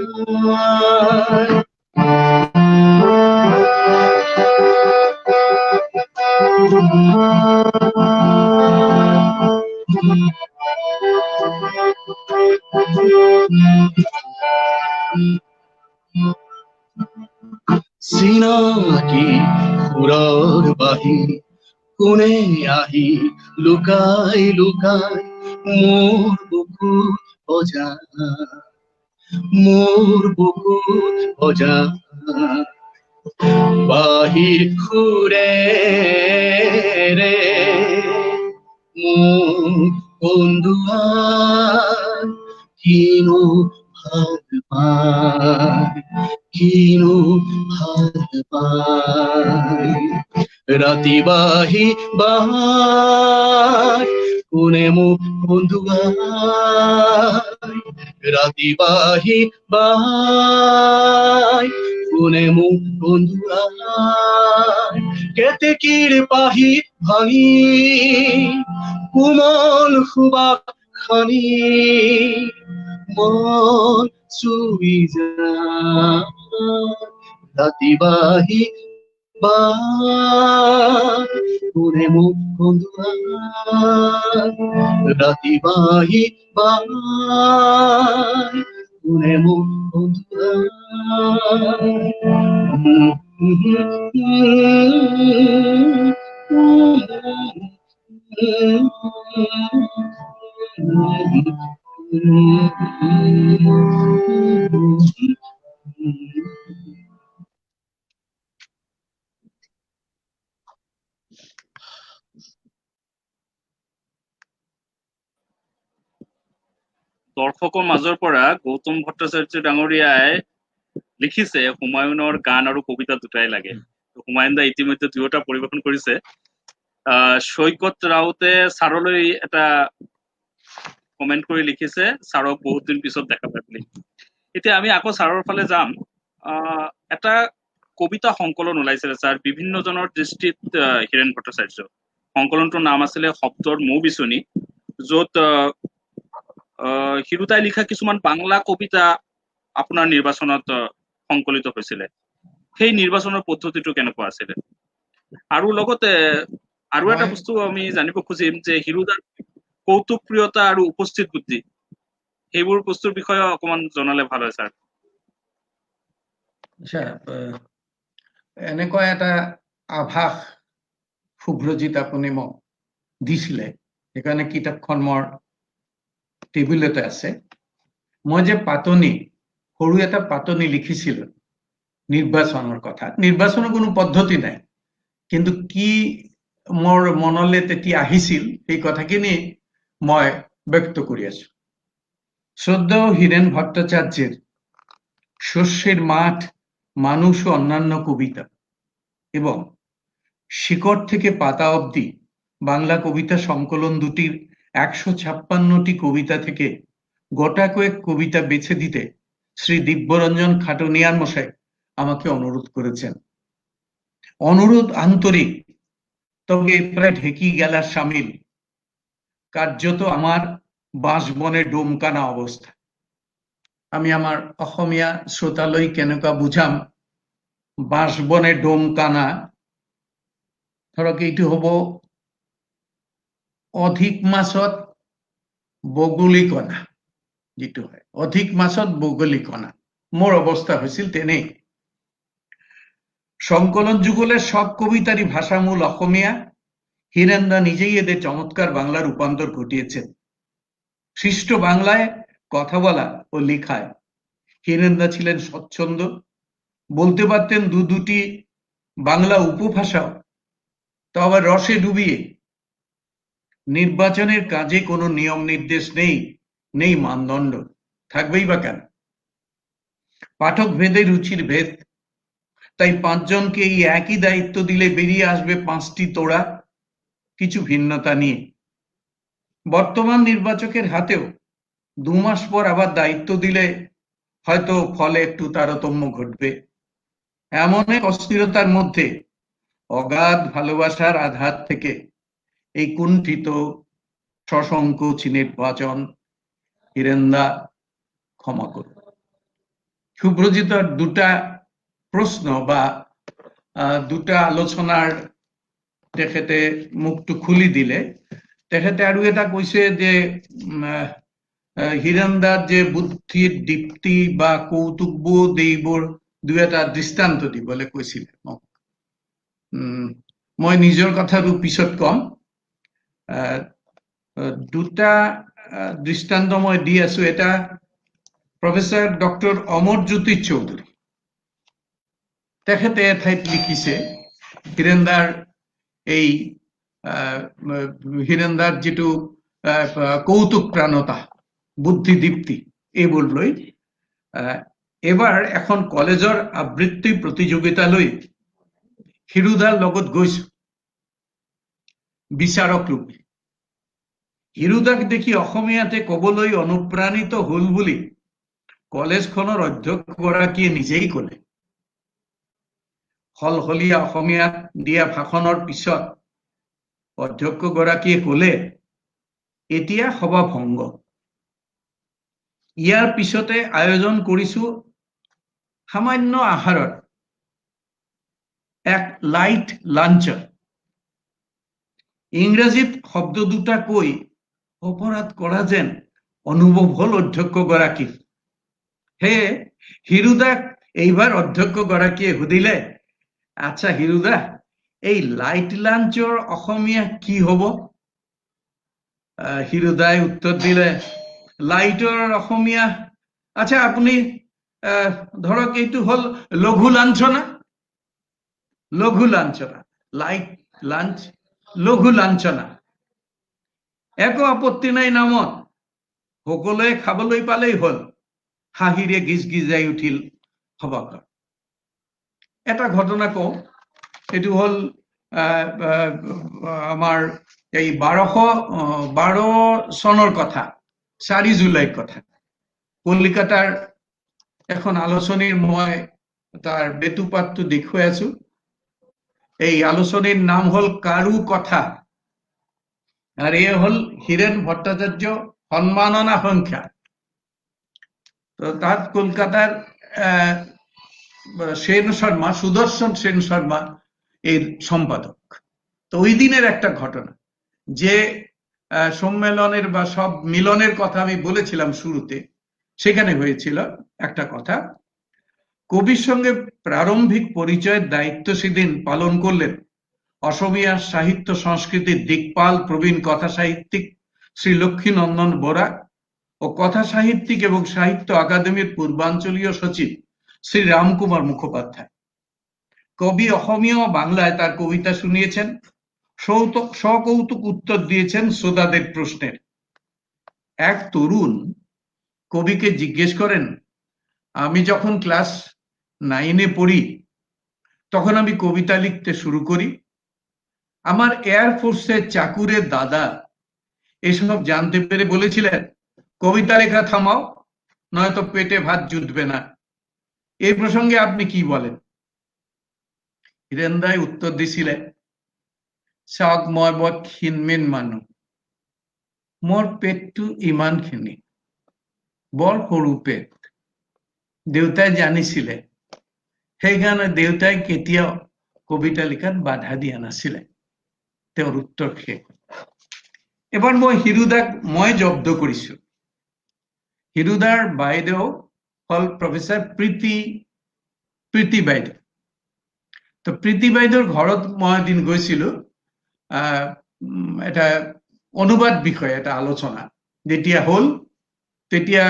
চিনাকি সুৰৰ বাহিৰ কোনে আহি লুকাই লুকাই মোৰ বুকুত বজা বাহিৰ সুৰেৰে মোক কন্দুৱাই কিনো ভাল পায় ৰাতি বাহিবাৰ কোনে মোক কন্দুৱাই ৰাতি বাহিবাৰ কোনে মোক কন্দুৱাই কেতেকীৰ পাহি ভাঙি কোমল সুবাস খানি মন চুই যায় ৰাতি বাহিবাৰ কোনে মোক কন্দুৱাই ৰাতি বাহিবাৰ কোনে মোক দৰ্শকৰ মাজৰ পৰা গৌতম ভট্টাচাৰ্য ডাঙৰীয়াই লিখিছে হুমায়ুনৰ গান আৰু কবিতা দুটাই লাগে। হুমায়ুন দা ইতিমধ্যে দুয়োটা পৰিবেশন কৰিছে। সৈকত ৰাউতে ছাৰলৈ এটা কমেন্ট কৰি লিখিছে, ছাৰক বহুত দিন পিছত দেখা পাই বুলি। এতিয়া আমি আকৌ ছাৰৰ ফালে যাম। এটা কবিতা সংকলন ওলাইছিলে ছাৰ, বিভিন্ন জনৰ দৃষ্টিত হীৰেণ ভট্টাচাৰ্য। সংকলনটোৰ নাম আছিলে শব্দৰ মৌ বিচনী, য'ত হিৰুতাই লিখা কিছুমান বাংলা কবিতা আপোনাৰ নিৰ্বাচনত সংকলিত হৈছিলে। সেই নিৰ্বাচনৰ পদ্ধতিটো কেনেকুৱা আছিলে? আৰু লগতে আৰু এটা বস্তু আমি জানিব খুজিম যে হিৰুদাৰ কৌতুক প্ৰিয়তা আৰু উপস্থিত বুদ্ধি, সেইবোৰ বস্তুৰ বিষয়ে অকমান জনালে ভাল হয় ছাৰ। এনেকুৱা এটা আভাস শুভ্ৰজিত আপুনি মোক দিছিলে, সেইকাৰণে কিতাপখন মোৰ টেবুলতে আছে। মই যে সৰু এটা পাতনি লিখিছিলো নিৰ্বাচনৰ কথা। নিৰ্বাচনৰ কোনো পদ্ধতি নাই, কিন্তু কি মোৰ মনলৈ তেতিয়া আহিছিল সেই কথাখিনি মই ব্যক্ত কৰি আছো। শ্রদ্ধেয় হীরেন ভট্টাচার্যের শস্যের মাঠ, মানুষ ও অন্যান্য কবিতা এবং শিকড় থেকে পাতা অবধি বাংলা কবিতা সংকলন দুটির 156টি কবিতা থেকে গোটা কয়েক কবিতা বেছে দিতে শ্রী দিব্যরঞ্জন খাটুনিয়ার মশাই আমাকে অনুরোধ করেছেন। অনুরোধ আন্তরিক, তবে প্রায় ঢেকি গেলার সামিল। কার্যত আমার বাঁশবনে ডোমকানা অবস্থা। আমি আমার অসমীয়া শ্ৰোতালৈ কেনেকুৱা বুঝাম বাঁশবনে ডোমকানা। ধৰক এইটো হ'ব অধিক মাছত বগলী কণা, যিটো হয় অধিক মাছত বগলী কণা। মোৰ অৱস্থা হৈছিল তেনেই। সংকলন যুগলের সব কবিতারই ভাষামূল অসমীয়া। হীরেন্দা নিজেই এদের চমৎকার বাংলা রূপান্তর ঘটিয়েছেন। সৃষ্ট বাংলায় কথা বলা ও লেখায় হীরেন্দা ছিলেন স্বচ্ছন্দ, বলতে পারতেন দুটি বাংলা উপভাষাও, তা আবার রসে ডুবিয়ে। নির্বাচনের কাজে কোনো নিয়ম নির্দেশ নেই মানদণ্ড, থাকবেই বা কেন? পাঠক ভেদে রুচির ভেদ, তাই 5 জনকে এই একই দায়িত্ব দিলে বেরিয়ে আসবে 5টি তোড়া, কিছু ভিন্নতা নিয়ে। বর্তমান নির্বাচকের হাতেও 2 মাস পর আবার দায়িত্ব দিলে হয়তো ফলে একটু তারতম্য ঘটবে। এমন এক অস্থিরতার মধ্যে অগাধ ভালোবাসার আধার থেকে এই কুণ্ঠিত সসংকোচ নির্বাচন হীরেন্দা ক্ষমা করুন। শুভ্রজিৎর দুটা প্রশ্ন বা দুটা আলোচনাৰ তেখেতে মুখটো খুলি দিলে। তেখেতে আৰু এটা কৈছে যে হীৰেন্দাৰ যে বুদ্ধিৰ দীপ্তি বা কৌতুকবোধ এইবোৰ দুই এটা দৃষ্টান্ত দিবলৈ কৈছিলে মোক। মই নিজৰ কথাটো পিছত কম। দুটা দৃষ্টান্ত মই দি আছো। এটা প্ৰফেসৰ ডক্টৰ অমৰজ্যোতি চৌধুৰী, তেখেতে এঠাইত লিখিছে হীৰেন্দাৰ এই হীৰেন্দাৰ যেটো কৌতুক প্ৰাণতা, বুদ্ধি দীপ্তি এইবোৰ লৈ এবাৰ এখন কলেজৰ আবৃত্তি প্ৰতিযোগিতালৈ হিৰুদাৰ লগত গৈছো বিচাৰক ৰূপে। হিৰুদাক দেখি অসমীয়াতে কবলৈ অনুপ্ৰাণিত হল বুলি কলেজখনৰ অধ্যক্ষগৰাকীয়ে নিজেই ক'লে। হলহলীয়া অসমীয়াত দিয়া ভাষণৰ পিছত অধ্যক্ষগৰাকীয়ে ক'লে, এতিয়া সভা ভংগ। ইয়াৰ পিছতে আয়োজন কৰিছো সামান্য আহাৰৰ এক লাইট লাঞ্চৰ। ইংৰাজীত শব্দ দুটা কৈ অপৰাধ কৰা যেন অনুভৱ হল অধ্যক্ষগৰাকীৰ। সেয়ে হিৰুদাক এইবাৰ অধ্যক্ষগৰাকীয়ে সুধিলে, আচ্ছা হিৰুদা, এই লাইট লাঞ্চৰ অসমীয়া কি হব? হিৰুদাই উত্তৰ দিলে, লাইটৰ অসমীয়া, আচ্ছা আপুনি ধৰক এইটো হল লঘু লাঞ্ছনা। লঘু লাঞ্ছনা, লাইট লাঞ্চ, লঘু লাঞ্ছনা। একো আপত্তি নাই নামত, সকলোৱে খাবলৈ পালেই হল। হাঁহিৰে গিজগিজাই উঠিল সভাখন। এটা ঘটনা কওঁ, এইটো হল আমাৰ এই 1212 চনৰ কথা, 4 জুলাইৰ কথা। কলিকাতাৰ এখন আলোচনীৰ মই তাৰ বেতুপাতটো দেখুৱাই আছো। এই আলোচনীৰ নাম হল কাৰু কথা, আর এ হল হীরেন ভট্টাচার্য সম্মাননা সংখ্যা। তো তাত কলকাতার সেন শর্মা, সুদর্শন সেন শর্মা এর সম্পাদক। তো ওই দিনের একটা ঘটনা, যে সম্মেলনের বা সব মিলনের কথা আমি বলেছিলাম শুরুতে, সেখানে হয়েছিল একটা কথা। কবির সঙ্গে প্রারম্ভিক পরিচয়ের দায়িত্ব সেদিন পালন করলেন অসমীয়া সাহিত্য সংস্কৃতির দিকপাল প্রবীণ কথা সাহিত্যিক শ্রী লক্ষ্মীনন্দন বরা ও কথা সাহিত্যিক এবং সাহিত্য আকাদেমির পূর্বাঞ্চলীয় সচিব শ্রী রামকুমার মুখোপাধ্যায়। কবি অসমীয়া ও বাংলায় তার কবিতা শুনিয়েছেন, সকৌতুক উত্তর দিয়েছেন শ্রোতাদের প্রশ্নের। এক তরুণ কবিকে জিজ্ঞেস করেন, আমি যখন ক্লাস 9-এ পড়ি তখন আমি কবিতা লিখতে শুরু করি। আমার এয়ারফোর্সের চাকুরের দাদা এসব জানতে পেরে বলেছিলেন, কবিতা লেখা থামাও, নয়তো পেটে ভাত জুটবে না। এই প্রসঙ্গে আপনি কি বলেন? হীৰেন্দাই উত্তৰ দিছিলে, চাওক মই বৰ ক্ষীণমিন মানুহ, মোৰ পেটটো ইমানখিনি, বৰ সৰু পেট। দেউতাই জানিছিলে, সেইকাৰণে দেউতাই কেতিয়াও কবিতা লিখাত বাধা দিয়া নাছিলে। তেওঁৰ উত্তৰ শেষ। এবাৰ মই হিৰুদাক জব্দ কৰিছো। হিৰুদাৰ বাইদেউ হল প্ৰফেচাৰ প্ৰীতি বাইদেউ। তো প্ৰীতি বাইদেউৰ ঘৰত মই এদিন গৈছিলোঁ, এটা অনুবাদ বিষয়ে এটা আলোচনা যেতিয়া হ'ল, তেতিয়া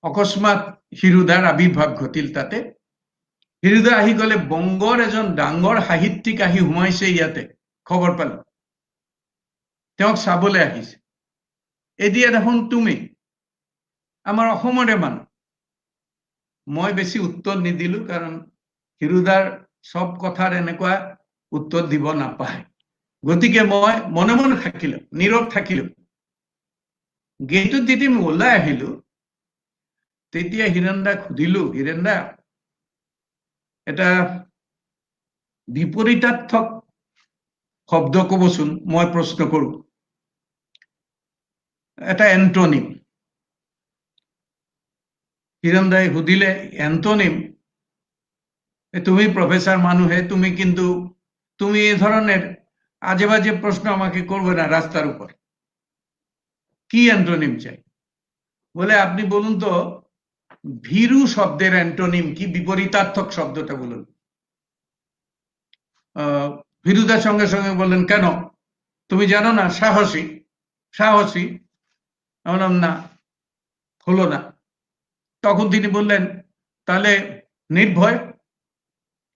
অকস্মাত হিৰুদাৰ আবিৰ্ভাৱ ঘটিল তাতে। হিৰুদা আহি গ'লে বংগৰ এজন ডাঙৰ সাহিত্যিক আহি সোমাইছে ইয়াতে, খবৰ পালোঁ। তেওঁক চাবলৈ আহিছে। এতিয়া দেখোন তুমি আমাৰ অসমৰে মানুহ। মই বেছি উত্তৰ নিদিলোঁ, কাৰণ হিৰুদাৰ সব কথাৰ এনেকুৱা উত্তৰ দিব নাপায়। গতিকে মই মনে মনে থাকিলোঁ, নীৰৱ থাকিলোঁ। গেটত যেতিয়া মই ওলাই আহিলোঁ, তেতিয়া হিৰেন্দাক সুধিলোঁ, হিৰেন্দা, এটা বিপৰীতাৰ্থক শব্দ ক'বচোন, মই প্ৰশ্ন কৰোঁ, এটা এন্টনিম। হিৰেন্দাই সুধিলে, এন্টনিম? তুমি প্রফেসর মানুষে, তুমি এই ধরনের আজে বাজে প্রশ্ন আমাকে করবে না রাস্তার উপর। কি অ্যান্টোনিম চাই? বলে আপনি বলুন তো ভীরু শব্দের অ্যান্টোনিম কি, বিপরীতার্থক শব্দটা বলুন। ভীরুদার সঙ্গে সঙ্গে বললেন, কেন তুমি জানো না? সাহসী। সাহসী? বললাম না, হলো না। তখন তিনি বললেন, তাহলে নির্ভয়?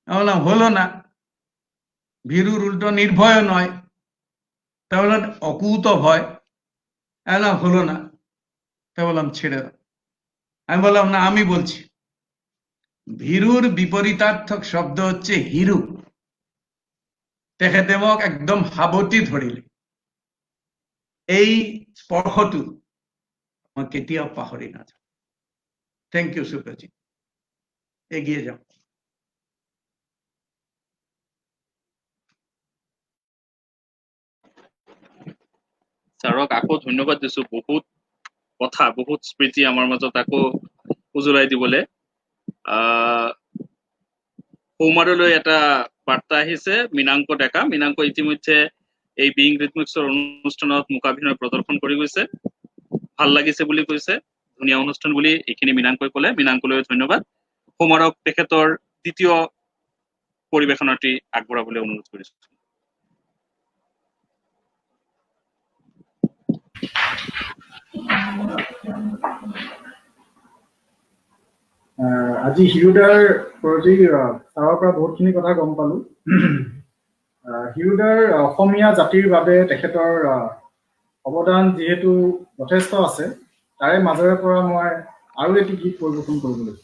বললাম হলো না। ভীরুর উল্টো নির্ভয় নয়, তাহলে অকুত ভয়। হলো না। তা বললাম ছেড়ে দাও। আমি বললাম না, আমি বলছি, ভীরুর বিপরীতার্থক শব্দ হচ্ছে হিরু। তেখেতে মোক একদম সাৱটি ধৰিলে। এই স্পৰ্শটো মই কেতিয়াও পাহৰি নাযাওঁ। Thank you Suprajit. এগিয়ে যাওঁ। ছাৰক আকৌ ধন্যবাদ দিছো, বহুত কথা, বহুত স্মৃতি আমাৰ মাজত আকৌ উজলাই দিবলৈ। সৌমাৰলৈ এটা বাৰ্তা আহিছে, মীনাংক ডেকা। মীনাংক ইতিমধ্যে এই বিং ৰিথমিক্সৰ অনুষ্ঠানত মূকাভিনয় প্ৰদৰ্শন কৰি গৈছে, ভাল লাগিছে বুলি কৈছে, ধুনীয়া অনুষ্ঠান বুলি এইখিনি মীনাংকই ক'লে। মীনাংকলৈ ধন্যবাদ। সৌমাৰক তেখেতৰ দ্বিতীয় পৰিৱেশনাটি আগবঢ়াবলৈ অনুৰোধ কৰিছো। আজি হিৰুদাৰ প্ৰতি ছাৰৰ পৰা বহুতখিনি কথা গম পালোঁ। হিৰুদাৰ অসমীয়া জাতিৰ বাবে তেখেতৰ অৱদান যিহেতু যথেষ্ট আছে, তাৰে মাজৰে পৰা মই আৰু এটি গীত পৰিৱেশন কৰিবলৈ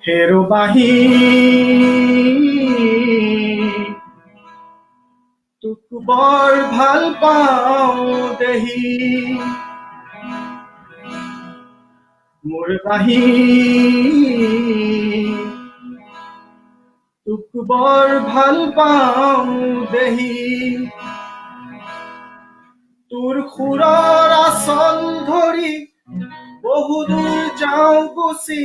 হেৰো বাহি তোক বৰ ভাল পাওঁ দেহি, মোৰ বাহি তোক বৰ ভাল পাওঁ দেহি, তোৰ সুৰৰ আচল ধৰি বহুদূৰ যাওঁ গুচি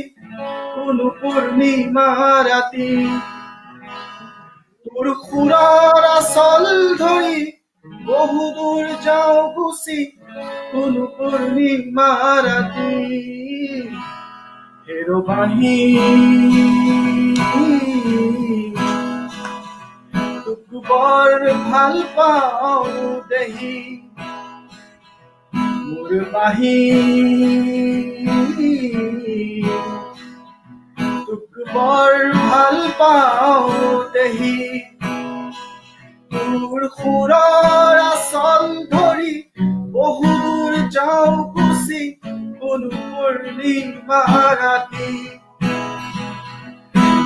কোনো পূৰ্ণিমা ৰাতি, তোৰ সুৰৰ আচল ধৰি বহুদূৰ যাওঁ গুচি কোনো পূৰ্ণিমা ৰাতি, হেৰো বাহি তোক বৰ ভাল পাওঁ দেহি, মোৰ বাহি তোক বৰ ভাল পাওঁ দেহি, তোৰ সুৰৰ আচল ধৰি বহুদূৰ যাওঁ গুচি কোনো পূৰ্ণিমা ৰাতি,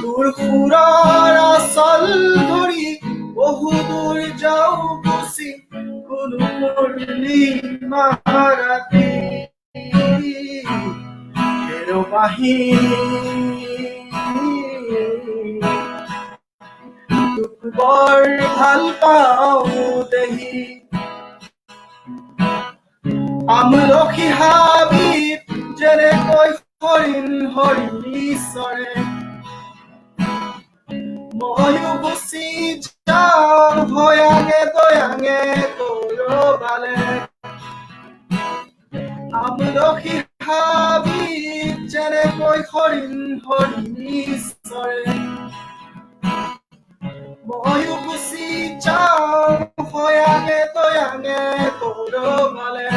তোৰ সুৰৰ আচল ধৰি বহুদূৰ যাওঁ গুচি কোনো পূৰ্ণিমা ৰাতি, হেৰো বাহি তোক বৰ ভাল পাওঁ দেহি, আমলখি হাবিত যেনেকৈ হৰিণ হৰিণী চৰে ময়ো গুচি যাওঁ ভয়াঙে দয়াঙে কৰবালে আমলখি হাবিত যেনেকৈ হৰিণী চৰে ময়ো গুচি যাওঁ ভয়াঙে দয়াঙে কৰবালে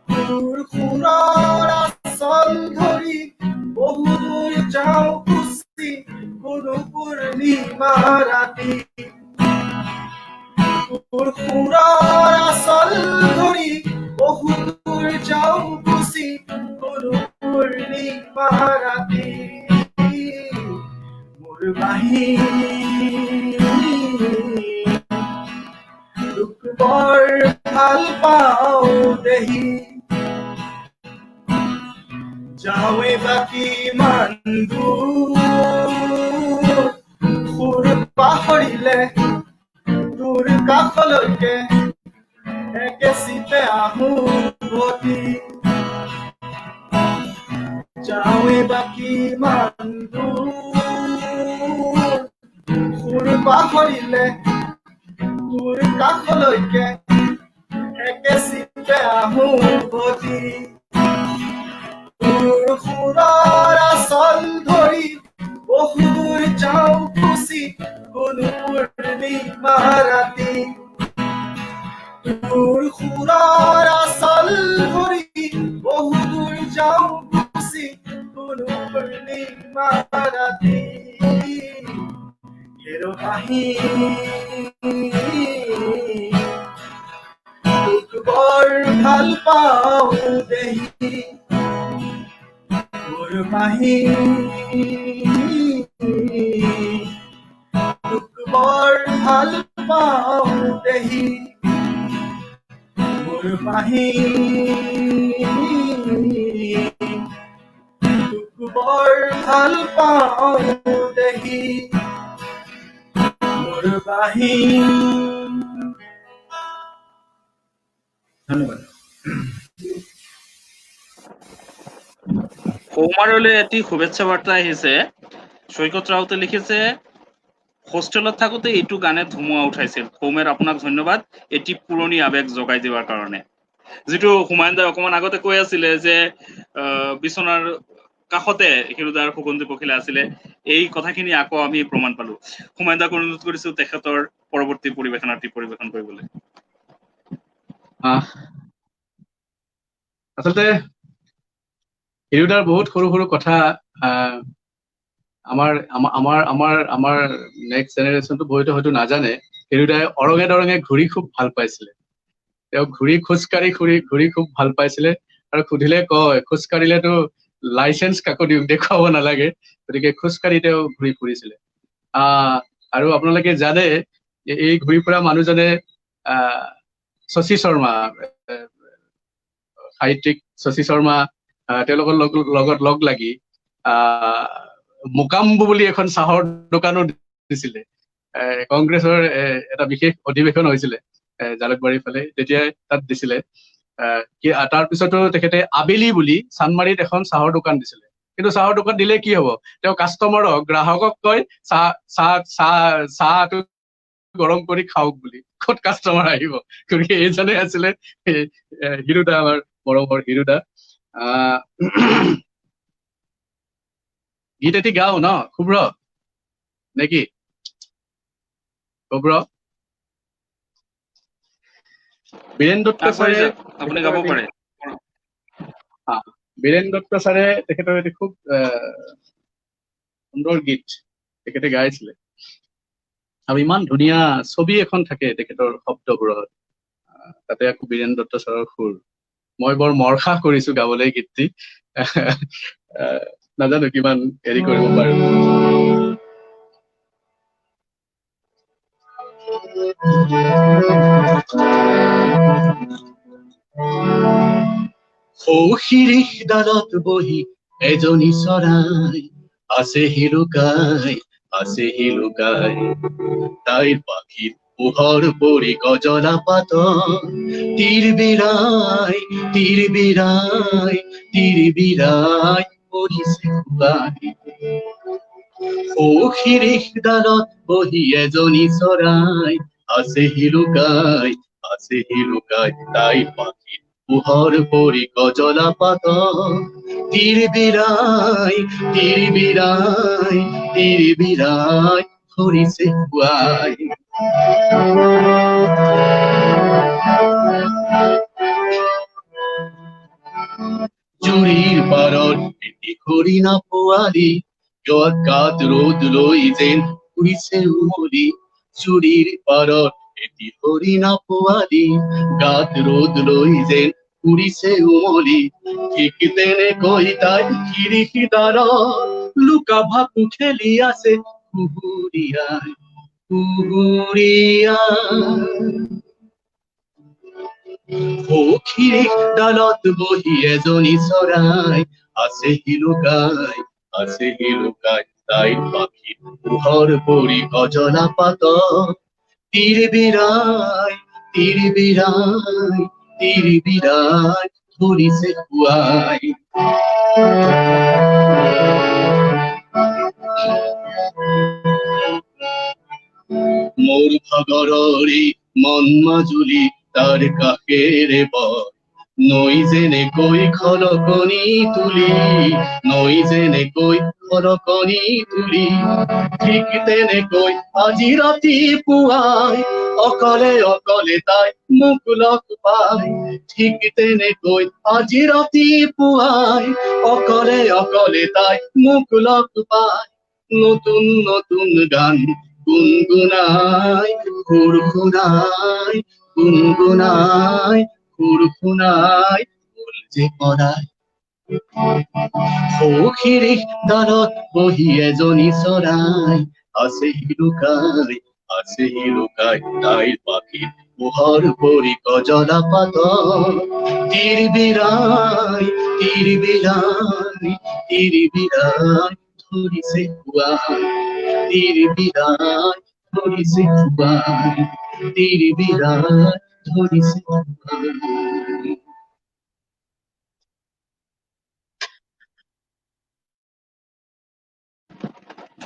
তোৰ সুৰৰ আচল ধৰি বহুদূৰ যাওঁ গুচি কোনো পূৰ্ণিমা ৰাতি তোৰ সুৰৰ আচল ধৰি বহুদূৰ যাওঁ গুচি কোনো পূৰ্ণিমা ৰাতি মোৰ বাঁহী তোক বৰ ভাল পাওঁ দেহি যাওঁৱে বাকী মান দূৰ সুৰ পাহৰিলে তোৰ কাষলৈকে একে চিতে আহোঁ উভতি যাওঁৱে বাকী মান দূৰ সুৰ পাহৰিলে তোৰ কাষলৈকে একে চিতে আহোঁ উভতি তোৰ সুৰৰ আচল ধৰি বহুদূৰ যাওঁ গুচি কোনো পূৰ্ণিমা ৰাতি তোৰ সুৰৰ আচল ধৰি বহুদূৰ যাওঁ গুচি কোনো পূৰ্ণিমা ৰাতি হেৰ বাঁহী তোক বৰ ভাল পাওঁ দেহি মোৰ বাঁহী তোক বৰ ভাল পাওঁ দেহি মোৰ বাঁহী তোক বৰ ভাল পাওঁ দেহি মোৰ বাঁহী ধন্যবাদ সৌমাৰলৈ এটি শুভেচ্ছা বাৰ্তা আহিছে সৈকত ৰাউতে লিখিছে হোষ্টেলত থাকোতে এইটো গানে ধুমুহা উঠাইছিল সৌমেৰ আপোনাক ধন্যবাদ এটি পুৰণি আবেগ জগাই দিয়াৰ কাৰণে যিটো হুমায়ুন দাই অকমান আগতে কৈ আছিলে যে বিছনাৰ কাষতে হিৰুদাৰ সুগন্ধি পখিলা আছিলে এই কথাখিনি আকৌ আমি প্ৰমাণ পালো হুমায়ুন দাক অনুৰোধ কৰিছো তেখেতৰ পৰৱৰ্তী পৰিৱেশনাটি পৰিৱেশন কৰিবলৈ আচলতে হিৰুদাৰ বহুত সৰু সৰু কথা আমাৰ আমাৰ আমাৰ আমাৰ নেক্সট জেনেৰেশ্যনটো বহুতে হয়তো নাজানে হিৰুদাই অৰঙে দৰঙে ঘূৰি খুব ভাল পাইছিলে তেওঁ ঘূৰি খোজকাঢ়ি ঘূৰি খুব ভাল পাইছিলে আৰু সুধিলে কয় খোজকাঢ়িলেতো লাইচেন্স কাকো দেখুৱাব নালাগে গতিকে খোজকাঢ়ি তেওঁ ঘূৰি ফুৰিছিলে আৰু আপোনালোকে জানে এই ঘূৰি ফুৰা মানুহজনে শশী শৰ্মা সাহিত্যিক শশী শৰ্মা তেওঁলোকৰ লগত লগ লাগি মোকাম্বু বুলি এখন চাহৰ দোকানো দিছিলে কংগ্ৰেছৰ এটা বিশেষ অধিৱেশন হৈছিলে জালুকবাৰীৰ ফালে তেতিয়াই তাত দিছিলে তাৰ পিছতো তেখেতে আবেলি বুলি চানমাৰীত এখন চাহৰ দোকান দিছিলে কিন্তু চাহৰ দোকান দিলে কি হব তেওঁ কাষ্টমাৰক গ্ৰাহকক কয় চাহটো গৰম কৰি খাওক বুলি ক'ত কাষ্টমাৰ আহিব গতিকে এইজনে আছিলে হিৰুদা আমাৰ মৰমৰ হিৰুদা গীত এটি গাও ন শুভ্ৰ নেকি শুভ্ৰ বীৰেন দত্ত ছাৰে আপুনি গাব পাৰে বীৰেন দত্ত ছাৰে তেখেতৰ এটি খুব সুন্দৰ গীত তেখেতে গাইছিলে আৰু ইমান ধুনীয়া ছবি এখন থাকে তেখেতৰ শব্দবোৰত তাতে আকৌ বীৰেন দত্ত ছাৰৰ সুৰ মই বৰ মৰখাহ কৰিছো গাবলৈ গীতটি নাজানো কিমান হেৰি কৰিব পাৰো সৌশিৰি ডালত বহি এজনী চৰাই আছে হিলুকাই তাইৰ পাখিত পোহৰ পৰি গজলা পাত তীৰ বিৰাই পৰিছে খুৱাই সখীৰ ডালত বহি এজনী চৰাই আছেহি লুকাই তাই পাখিত পোহৰ পৰি গজলা পাত তিৰবিৰাই ধৰিছে খুৱাই জুৰিৰ পাৰত এটি হৰিণা পোৱালি গাত ৰ'দ লৈ যেন ঘূৰিছে উমলি জুৰিৰ পাৰত এটি হৰিণা পোৱালি গাত ৰ'দ লৈ যেন ঘূৰিছে উমলি ঠিক তেনেকৈ তাই খিৰিকীদাৰত লুকা ভাকু খেলি আছে কুহুৰিয়াই সখীৰ ডালত বহি এজনী চৰাই আছেহি লুকাই তাইৰ পাখিত পোহৰ পৰি গজলা পাত তিৰবিৰাই ধৰিছে খুৱাই মোৰ ভাগৰৰে মন মাজুলী তাৰ কাষেৰে বয় নৈ যেনেকৈ খলকনি তুলি ঠিক তেনেকৈ আজি ৰাতিপুৱাই অকলে তাই মোক লগ পাই ঠিক তেনেকৈ আজি ৰাতিপুৱাই অকলে তাই মোক লগ পাই নতুন গান গুনগুনাই ফুল যে পৰাই সখীৰ ডালত বহি এজনী চৰাই আছেহি লুকাই তাইৰ পাখিত পোহৰ পৰি গজলা পাত তিৰবিৰাই ধৰিছে খুৱাই ধৰিছে খুৱাই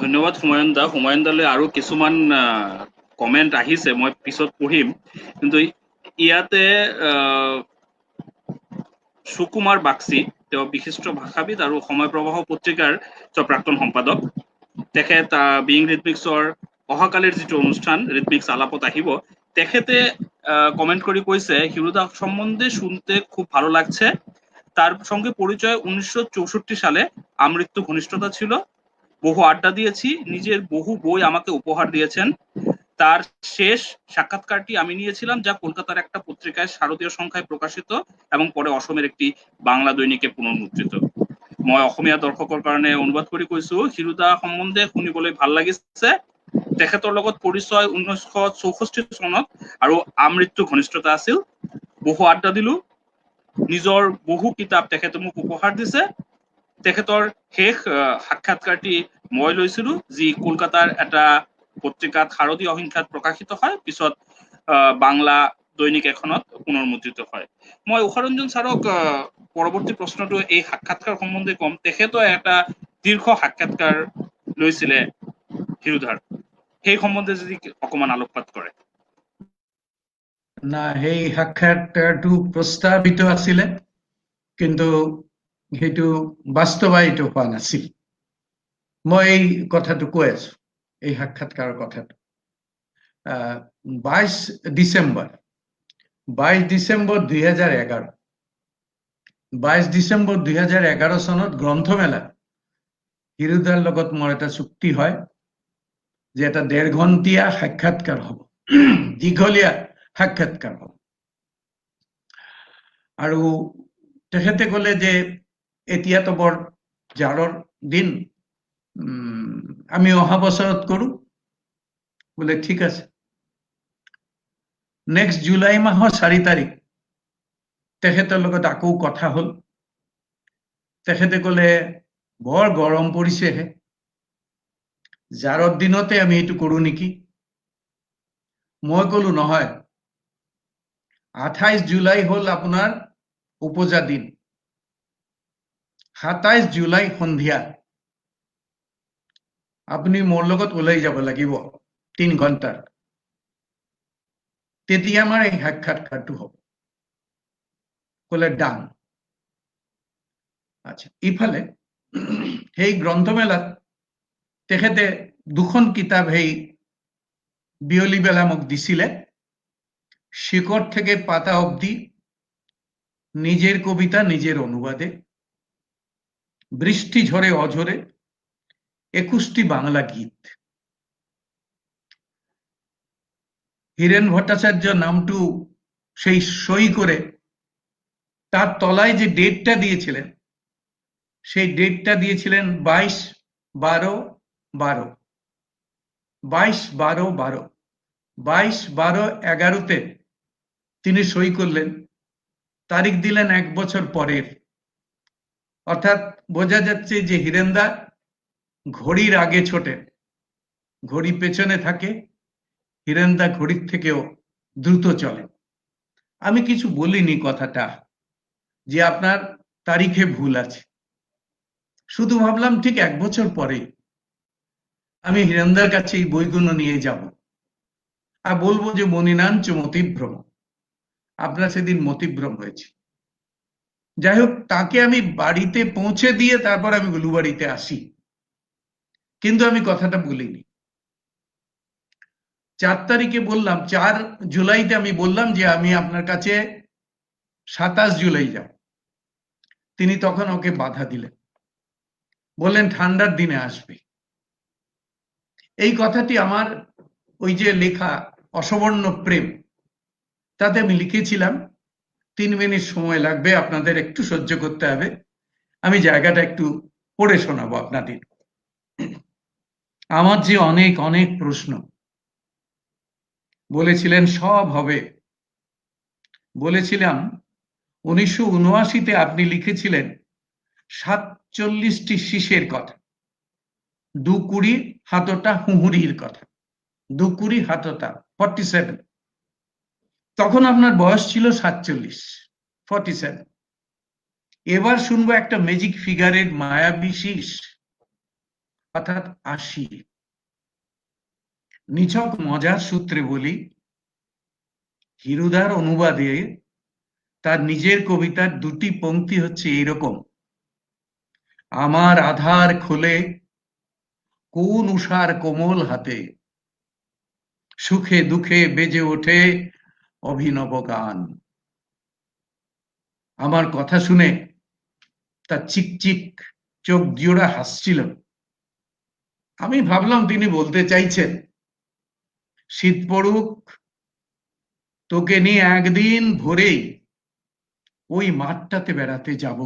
ধন্যবাদ হুমায়ুন দা। হুমায়ুন দালৈ আৰু কিছুমান কমেণ্ট আহিছে, মই পিছত পঢ়িম, কিন্তু ইয়াতে সুকুমাৰ বাগচি, তেওঁ বিশিষ্ট ভাষাবিদ আৰু সময় প্ৰবাহ পত্ৰিকাৰ প্ৰাক্তন সম্পাদক। তেখেত বিং ৰিডমিক্সৰ অহাকালিৰ যিটো অনুষ্ঠান রিডমিক্স আলাপত আহিব, তেখেতে কমেন্ট করে কইছে হিরুদা সম্বন্ধে শুনতে খুব ভালো লাগছে। তার সঙ্গে পরিচয় 1964 সালে আমৃত্যু ঘনিষ্ঠতা ছিল। বহু আড্ডা দিয়েছি, নিজের বহু বই আমাকে উপহার দিয়েছেন। তার শেষ সাক্ষাৎকারটি আমি নিয়েছিলাম, যা কলকাতার একটা পত্রিকায় শারদীয় সংখ্যায় প্ৰকাশিত এবং পৰে অসমেৰ একটি বাংলা দৈনিকে পুনৰ্মুদ্ৰিত। মই অসমীয়া দৰ্শকৰ কাৰণে অনুবাদ কৰি কৈছো, হিৰুদা সম্বন্ধে শুনিবলৈ ভাল লাগিছে। তেখেতৰ লগত পৰিচয় 1964 চনত আৰু আমৃত্যু ঘনিষ্ঠতা আছিল। বহু আড্ডা দিলো, নিজৰ বহু কিতাপ তেখেতে মোক উপহাৰ দিছে। তেখেতৰ শেষ সাক্ষাৎকাৰটি মই লৈছিলো, যি কলকাতাৰ এটা পত্ৰিকাত শাৰদীয় সংখ্যাত প্ৰকাশিত হয়, পিছত বাংলা দৈনিক এখনত পুনৰ্মুদ্ৰিত হয়। মই উষাৰঞ্জন ছাৰক পৰৱৰ্তী প্ৰশ্নটো এই সাক্ষাৎকাৰ সম্বন্ধে কম। তেখেতো এটা দীৰ্ঘ সাক্ষাৎকাৰ লৈছিলে হিৰুধাৰ, সেই সম্বন্ধে যদি অকমান আলোকপাত কৰে। না, সেই সাক্ষাৎকাৰটো প্ৰস্তাৱিত আছিলে, কিন্তু সেইটো বাস্তৱায়িত হোৱা নাছিল। মই এই কথাটো কৈ আছো, এই সাক্ষাৎকাৰৰ কথাটো। 22 ডিচেম্বৰ 2011 22 ডিচেম্বৰ 2011 চনত গ্ৰন্থমেলা হিৰুদাৰ লগত মোৰ এটা চুক্তি হয় যে এটা 1.5 ঘণ্টীয়া সাক্ষাৎকাৰ হ'ব, দীঘলীয়া সাক্ষাৎকাৰ হ'ব। আৰু তেখেতে ক'লে যে এতিয়াতো বৰ জাৰৰ দিন, আমি অহা বছৰত কৰো। বোলে ঠিক আছে। নেক্সট জুলাই মাহৰ 4 তাৰিখ তেখেতৰ লগত আকৌ কথা হ'ল। তেখেতে ক'লে বৰ গৰম পৰিছেহে, জাৰৰ দিনতে আমি এইটো কৰো নেকি। মই ক'লো নহয়, 28 জুলাই হ'ল আপোনাৰ উপজা দিন, 27 জুলাই সন্ধিয়া আপুনি মোৰ লগত ওলাই যাব লাগিব 3 ঘণ্টাৰ, তেতিয়া আমাৰ এই সাক্ষাৎকাৰটো হ'ব। ক'লে ডান। আচ্ছা, ইফালে সেই গ্ৰন্থমেলাত তেখেতে 2খন কিতাপ সেই বিয়লি বেলা মোক দিছিলে, শিকড় থেকে পাতা অবধি, নিজের কবিতা নিজের অনুবাদে, বৃষ্টি ঝরে অঝরে, 21টি বাংলা গীত। হীরেন ভট্টাচার্য নামটু সেই সই করে তার তলায় যে ডেটটা দিয়েছিলেন, সেই ডেটটা দিয়েছিলেন 22/12/12, 22/12/12, 22/12/11-তে তিনি সই করলেন, তারিখ দিলেন 1 বছর পরের। অর্থাৎ বোঝা যাচ্ছে যে হীরেনদা ঘড়ির আগে ছোটেন, ঘড়ি পেছনে থাকে, হীরেনদা ঘড়ির থেকেও দ্রুত চলেন। আমি কিছু বলিনি কথাটা যে আপনার তারিখে ভুল আছে, শুধু ভাবলাম ঠিক 1 বছর পরে আমি হীরেনদার কাছে এই বইগুলো নিয়ে যাব আর বলবো যে মনিনাঞ্চ মতিভ্রম, আপনার সেদিন মতিভ্রম হয়েছে। যাই হোক, তাকে আমি বাড়িতে পৌঁছে দিয়ে তারপর আমি গুলুবাড়িতে আসি, কিন্তু আমি কথাটা বলিনি। 4 তারিখে বললাম, 4 জুলাইতে আমি বললাম যে আমি আপনার কাছে 27 জুলাই যাব। তিনি তখন ওকে বাধা দিলেন, বললেন ঠান্ডার দিনে আসবে। এই কথাটি আমার ওই যে লেখা অসবর্ণ প্রেম, তাতে আমি লিখেছিলাম। 3 মিনিট সময় লাগবে, আপনাদের একটু সহ্য করতে হবে, আমি জায়গাটা একটু পড়ে শোনাবো আপনাদের। আমার যে অনেক অনেক প্রশ্ন, বলেছিলেন সব হবে। বলেছিলাম 1979-তে আপনি লিখেছিলেন 47টি শীষের কথা, 2 কুড়ি হাতটা হুহুরির কথা, 2 কুড়ি হাতটা 47। তখন আপনার বয়স ছিল 47। এবার শুনবো একটা ম্যাজিক ফিগারের মায়াবী শীষ, অর্থাৎ 80। নিছক মজার সূত্রে বলি, হিরুদার অনুবাদে তার নিজের কবিতার 2টি পংক্তি হচ্ছে এইরকম: আমার আধার খোলে কোন উষার কোমল হাতে, সুখে দুঃখে বেজে ওঠে অভিনব গান। আমার কথা শুনে তার চিকচিক চোখ জোড়া হাসছিল। আমি ভাবলাম তিনি বলতে চাইছেন, শীত পড়ুক, তোকে নিয়ে একদিন ভোরেই ওই মাঠটাতে বেড়াতে যাব,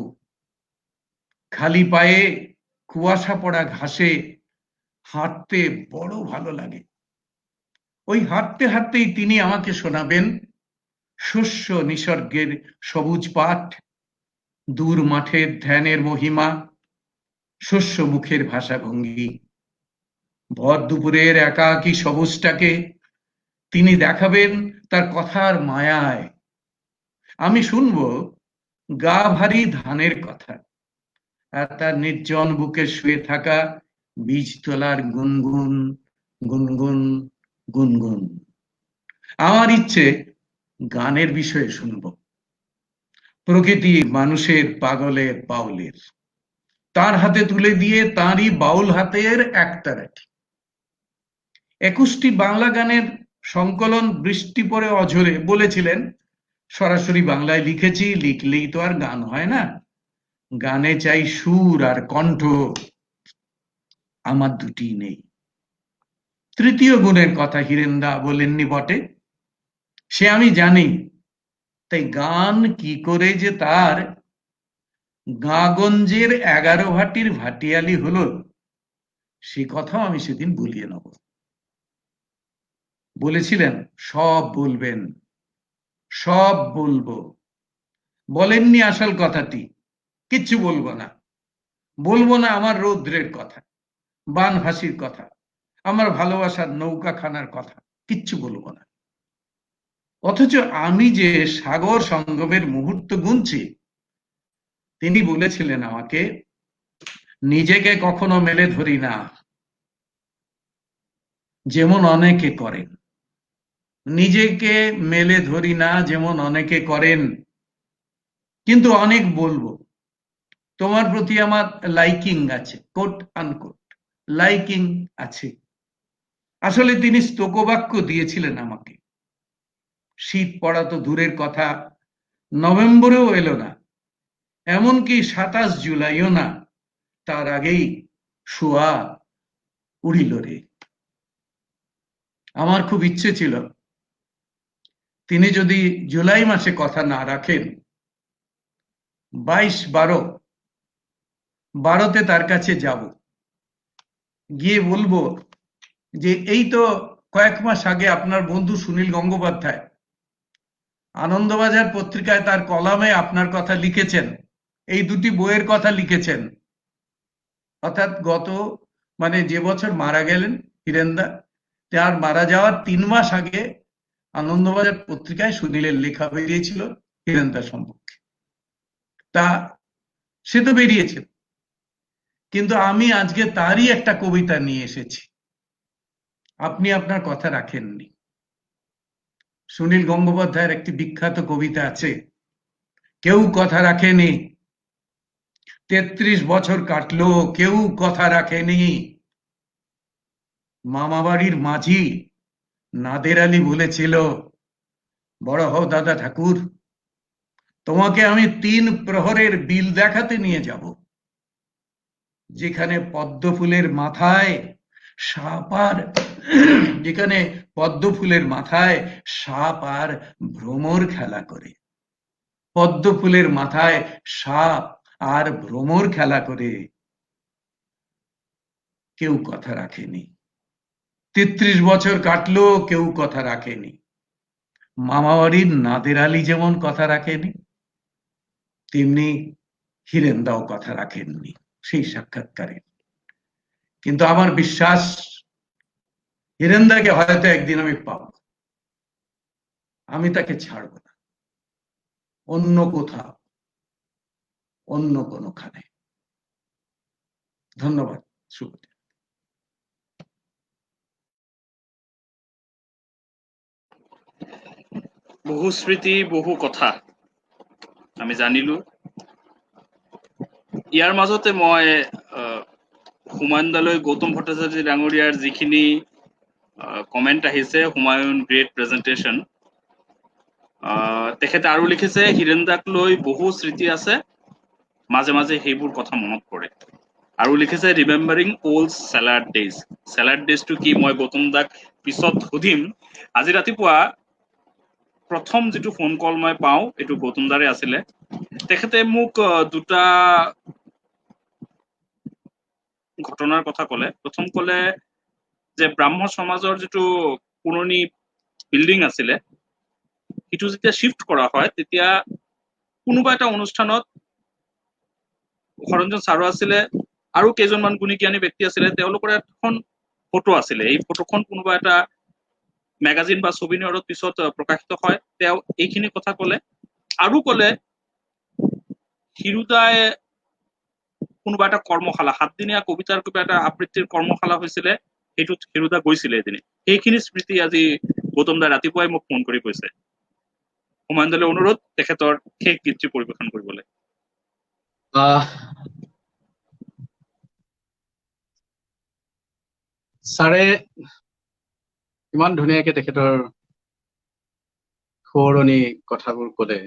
খালি পায়ে কুয়াশা পড়া ঘাসে হাঁটতে বড় ভালো লাগে। ওই হাঁটতে হাঁটতেই তিনি আমাকে শোনাবেন শস্য নিসর্গের সবুজ পাঠ, দূর মাঠের ধ্যানের মহিমা, শস্য মুখের ভাষাভঙ্গি। ভর দুপুরের একাকী সবুজটাকে তিনি দেখাবেন তার কথার মায়ায়। আমি শুনবো গা ভারী ধানের কথা, আর তার নির্জন বুকে শুয়ে থাকা বীজতলার গুনগুন গুনগুন গুনগুন। আমার ইচ্ছে গানের বিষয়ে শুনবো, প্রকৃতি মানুষের পাগলের বাউলের, তার হাতে তুলে দিয়ে তাঁরই বাউল হাতের একতারাটি। 21টি বাংলা গানের সংকলন বৃষ্টি পড়ে অঝরে বলেছিলেন, সরাসরি বাংলায় লিখেছি, লিখলেই তো আর গান হয় না, গানে চাই সুর আর কণ্ঠ, আমার 2টি নেই। 3য় গুণের কথা হীরেনদা বলেননি বটে, সে আমি জানি, তাই গান কি করে যে তার গাঁগঞ্জের 11 ভাটির ভাটিয়ালি হলো, সে কথাও আমি সেদিন বলিয়ে নেব। বলেছিলেন সব বলবেন, সব বলবো। বলেননি আসল কথাটি, কিচ্ছু বলবো না। বলবো না আমার রৌদ্রের কথা, বানভাসির কথা, আমার ভালোবাসার নৌকাখানার কথা, কিচ্ছু বলবো না। অথচ আমি যে সাগর সঙ্গমের মুহূর্ত গুনছি, তিনি বলেছিলেন আমাকে, নিজেকে কখনো মেলে ধরি না যেমন অনেকে করেন, নিজেকে মেলে ধরি না যেমন অনেকে করেন, কিন্তু অনেক বলবো, তোমার প্রতি আমার লাইকিং আছে, কোট আনকোট লাইকিং আছে। আসলে তিনি স্তোকবাক্য দিয়েছিলেন আমাকে। শীত পড়া তো দূরের কথা, নভেম্বরেও এলো না, এমনকি 27 জুলাইও না, তার আগেই শোয়া উড়িল রে। আমার খুব ইচ্ছে ছিল তিনি যদি জুলাই মাসে কথা না রাখেন, 22-12 তার কাছে যাব, গিয়ে বলবো যে এই তো কয়েক মাস আগে আপনার বন্ধু সুনীল গঙ্গোপাধ্যায় আনন্দবাজার পত্রিকায় তার কলামে আপনার কথা লিখেছেন, এই দুটি বইয়ের কথা লিখেছেন। অর্থাৎ যে বছর মারা গেলেন হিরেনদা, তার মারা যাওয়ার 3 মাস আগে আনন্দবাজার পত্রিকায় সুনীলের লেখা বেরিয়েছিল হিরেনদা সম্পর্কে। তা সে তো বেরিয়েছে, কিন্তু আমি আজকে তারই একটা কবিতা নিয়ে এসেছি। আপনি আপনার কথা রাখেননি। সুনীল গঙ্গোপাধ্যায়ের একটি বিখ্যাত কবিতা আছে, কেউ কথা রাখেনি, 33 বছর কাটলো কেউ কথা রাখেনি। মামাবাড়ির মাঝি নাদের আলী বলেছিল, বড় হও দাদা ঠাকুর, তোমাকে আমি 3 প্রহরের বিল দেখাতে নিয়ে যাব, যেখানে পদ্ম ফুলের মাথায় সাপ আর ভ্রমর খেলা করে, পদ্ম ফুলের মাথায় সাপ আর ভ্রমর খেলা করে। কেউ কথা রাখেনি। 33 বছর কাটলো কেউ কথা রাখেনি। মামাবাড়ির নাদের আলী যেমন কথা রাখেনি, তেমনি হিরেনদাও কথা রাখেননি সেই সাক্ষাৎকারে। কিন্তু আমার বিশ্বাস হিরেনদাকে হয়তো একদিন আমি পাবো, আমি তাকে ছাড়ব না, অন্য কোথাও, অন্য কোনোখানে। ধন্যবাদ। শুভদিন। বহু স্মৃতি বহু কথা আমি জানিলো। ইয়াৰ মাজতে মই হুমায়ুন দালৈ গৌতম ভট্টাচাৰ্য ডাঙৰীয়াৰ যিখিনি কমেণ্ট আহিছে, হুমায়ুন গ্ৰেট প্ৰেজেণ্টেশ্যন, তেখেতে আৰু লিখিছে, হিৰেনদাক লৈ বহু স্মৃতি আছে, মাজে মাজে সেইবোৰ কথা মনত পৰে। আৰু লিখিছে, remembering old salad days. Salad ডেইজটো কি মই গৌতম দাক পিছত সুধিম। আজি ৰাতিপুৱা প্ৰথম যিটো ফোন কল মই পাওঁ এইটো গৌতম দাৰে আছিলে। তেখেতে মোক দুটা ঘটনাৰ কথা ক'লে। প্ৰথম ক'লে যে ব্ৰাহ্ম সমাজৰ যিটো পুৰণি বিল্ডিং আছিলে, সেইটো যেতিয়া শিফ্ট কৰা হয় তেতিয়া কোনোবা এটা অনুষ্ঠানত হৰঞ্জন ছাৰো আছিলে আৰু কেইজনমান গুণী জ্ঞানী ব্যক্তি আছিলে, তেওঁলোকৰ এখন ফটো আছিলে। এই ফটোখন কোনোবা এটা মেগাজিন বা ছবিনিয়ৰত পিছত প্ৰকাশিত হয়। তেওঁ এইখিনি কথা ক'লে আৰু ক'লে হিৰুদাই কোনোবা এটা কৰ্মশালা, 7 দিনীয়া কবিতাৰ কিবা এটা আবৃত্তিৰ কৰ্মশালা হৈছিলে, সেইটোত হিৰুদা গৈছিলে এদিন। সেইখিনি স্মৃতি আজি গৌতম দা ৰাতিপুৱাই মোক ফোন কৰি কৈছে। হুমায়ুন দালৈ অনুৰোধ তেখেতৰ শেষ গীতটি পৰিৱেশন কৰিবলৈ। ছাৰে ইমান ধুনীয়াকে তেখেতৰ সোঁৱৰণি কথাবোৰ ক'লে,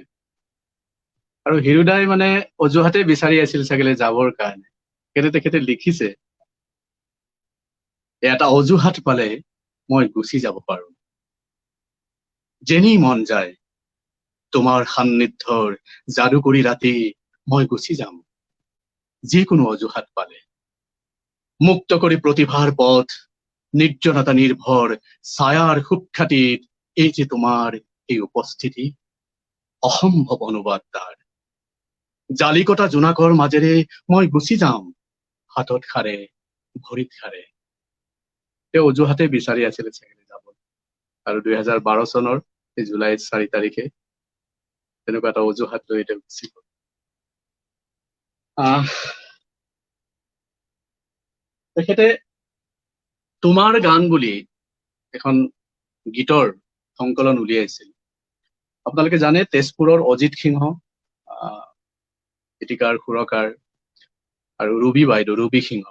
আৰু হিৰুদাই অজুহাতে বিচাৰি আছিল চাগে যাবৰ কাৰণে। কিন্তু তেখেতে লিখিছে, এটা অজুহাত পালে মই গুচি যাব পাৰো, যেনি মন যায় তোমাৰ সান্নিধ্যৰ যাদুকৰী ৰাতি মই গুচি যাম, যিকোনো অজুহাত পালে। মুক্ত কৰি প্ৰতিভাৰ পথ, নিৰ্জনতা নিৰ্ভৰ ছায়াৰ সুখ্যাতিত এই যে তোমাৰ এই উপস্থিতি, অসম্ভৱ অনুবাদ তাৰ। জালিকটা জোনাকৰ মাজেৰে মই গুচি যাম, হাতত খাৰে ভৰিত খাৰে। তেওঁ অজুহাতে বিচাৰি আছিলে চাগে যাব। আৰু 2012 চনৰ জুলাই 4 তাৰিখে তেনেকুৱা এটা অজুহাত লৈ তেওঁ গুচি গ'ল। আহ, তেখেতে তোমাৰ গান বুলি এখন গীতৰ সংকলন উলিয়াইছিল। আপোনালোকে জানে তেজপুৰৰ অজিত সিংহ গীতিকাৰ সুৰকাৰ আৰু ৰুবি বাইদেউ, ৰুবি সিংহ।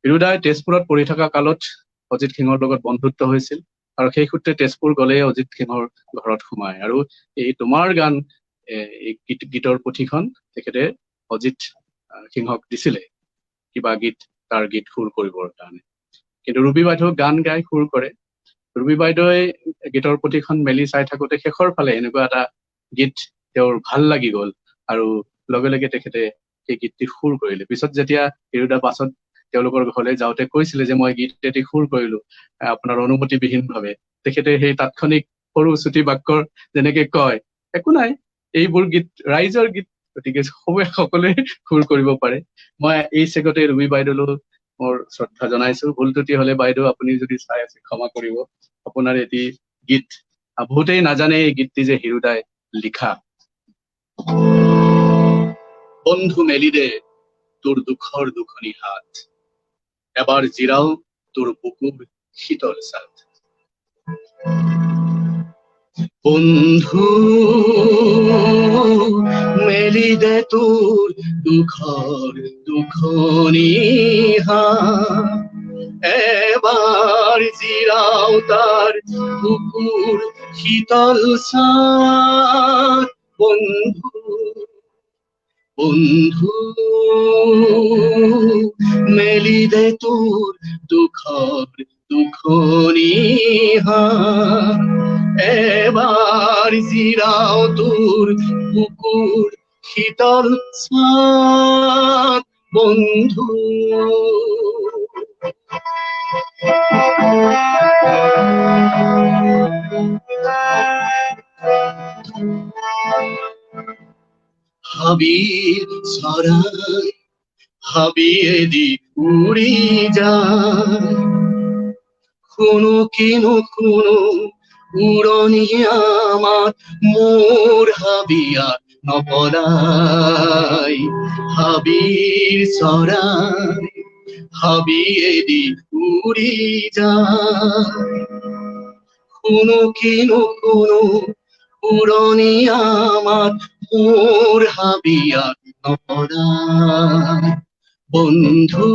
হিৰুদাই তেজপুৰত পঢ়ি থকা কালত অজিত সিংহৰ লগত বন্ধুত্ব হৈছিল আৰু সেই সূত্ৰে তেজপুৰ গ'লে অজিত সিংহৰ ঘৰত সোমায় আৰু এই তোমাৰ গান এই গীতৰ পুথিখন তেখেতে অজিত সিংহক দিছিলে কিবা তাৰ গীত সুৰ কৰিবৰ কাৰণে। কিন্তু ৰুবি বাইদেউ গান গাই সুৰ কৰে। ৰুবি বাইদেৱে গীতৰ পুথিখন মেলি চাই থাকোতে শেষৰ ফালে এনেকুৱা এটা গীত তেওঁৰ ভাল লাগি গল আৰু লগে লগে তেখেতে সেই গীতটি সুৰ কৰিলে। পিছত যেতিয়া হিৰুদা পাছত তেওঁলোকৰ ঘৰলৈ যাওঁতে কৈছিলে যে মই গীত এটি সুৰ কৰিলো আপোনাৰ অনুমতিবিহীন ভাৱে, তেখেতে সেই তাৎক্ষণিক সৰু চুটি বাক্যৰ যেনেকে কয়, একো নাই, এইবোৰ গীত ৰাইজৰ গীত, গতিকে সকলোৱে সুৰ কৰিব পাৰে। মই এই চেগতে ৰুবি বাইদেউলৈ মোৰ শ্ৰদ্ধা জনাইছো। ভুল ত্ৰুটি হলে বাইদেউ আপুনি যদি চাই আছে ক্ষমা কৰিব। আপোনাৰ এটি গীত বহুতেই নাজানে এই গীতটি যে হিৰুদাই লিখা। বন্ধু মেলি দে তোৰ দুখৰ দুখনি হাত, এবাৰ জিৰাও তোৰ বুকুৰ শীতল ছাদ। বন্ধু মেলি দে তোৰ দুখৰ দুখনি হাত, এবাৰ জিৰাও তাৰ বুকুৰ শীতল ছাদ। বন্ধু বন্ধু মেলি দে তোৰ দুখৰ দুখনি হাত, এবাৰ জিৰাও তোৰ বুকুৰ শীতল ছাদ। বন্ধু হাবিৰ চৰাই হাবিয়েদি উৰি যায়, শুনো কিনো শুনো উৰণি আমাৰ মোৰ হাবিয়াত নপলাই। হাবিৰ চৰাই হাবিয়েদি উৰি যায়, শুনো কিনো শুনো উৰণি আমাৰ মোৰ হাবিয়াত নপলাই। বন্ধু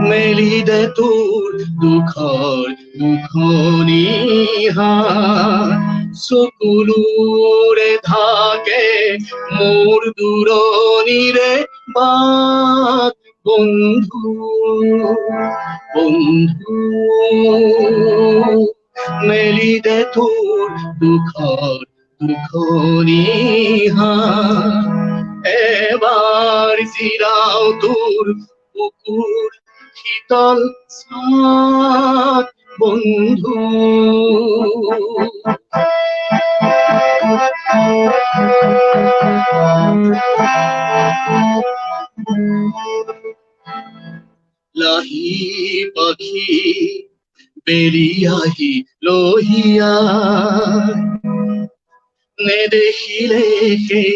মেলি দে তোৰ দুখৰ দুখনি হাত, চকুলোৰে ঢাকে মোৰ দূৰণিৰে বাট। বন্ধু বন্ধু মেলি দে তোৰ দুখৰ দুখনি হাত, এবাৰ জিৰাও তোৰ বুকুৰ শীতল ছাদ। বন্ধু লাহি পাখি বেৰি আহি লহিয়া, নেদেখিলে সেই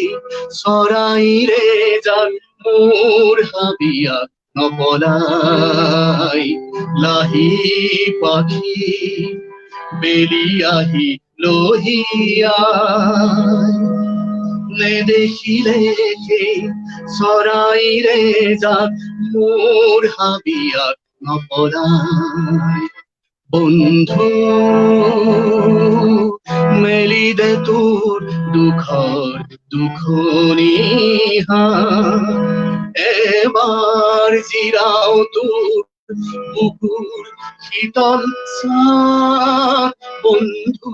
চৰাইৰে যাক মোৰ হাবিয়াত নপলাই। লাহি পাখি বেৰি আহি লহিয়া, নেদেখিলে সেই চৰাইৰে যাক মোৰ হাবিয়াত নপলাই। বন্ধু মেলি দে তোৰ দুখৰ দুখনি হাত, এবাৰ জিৰাও তোৰ বুকুৰ শীতল ছাদ। বন্ধু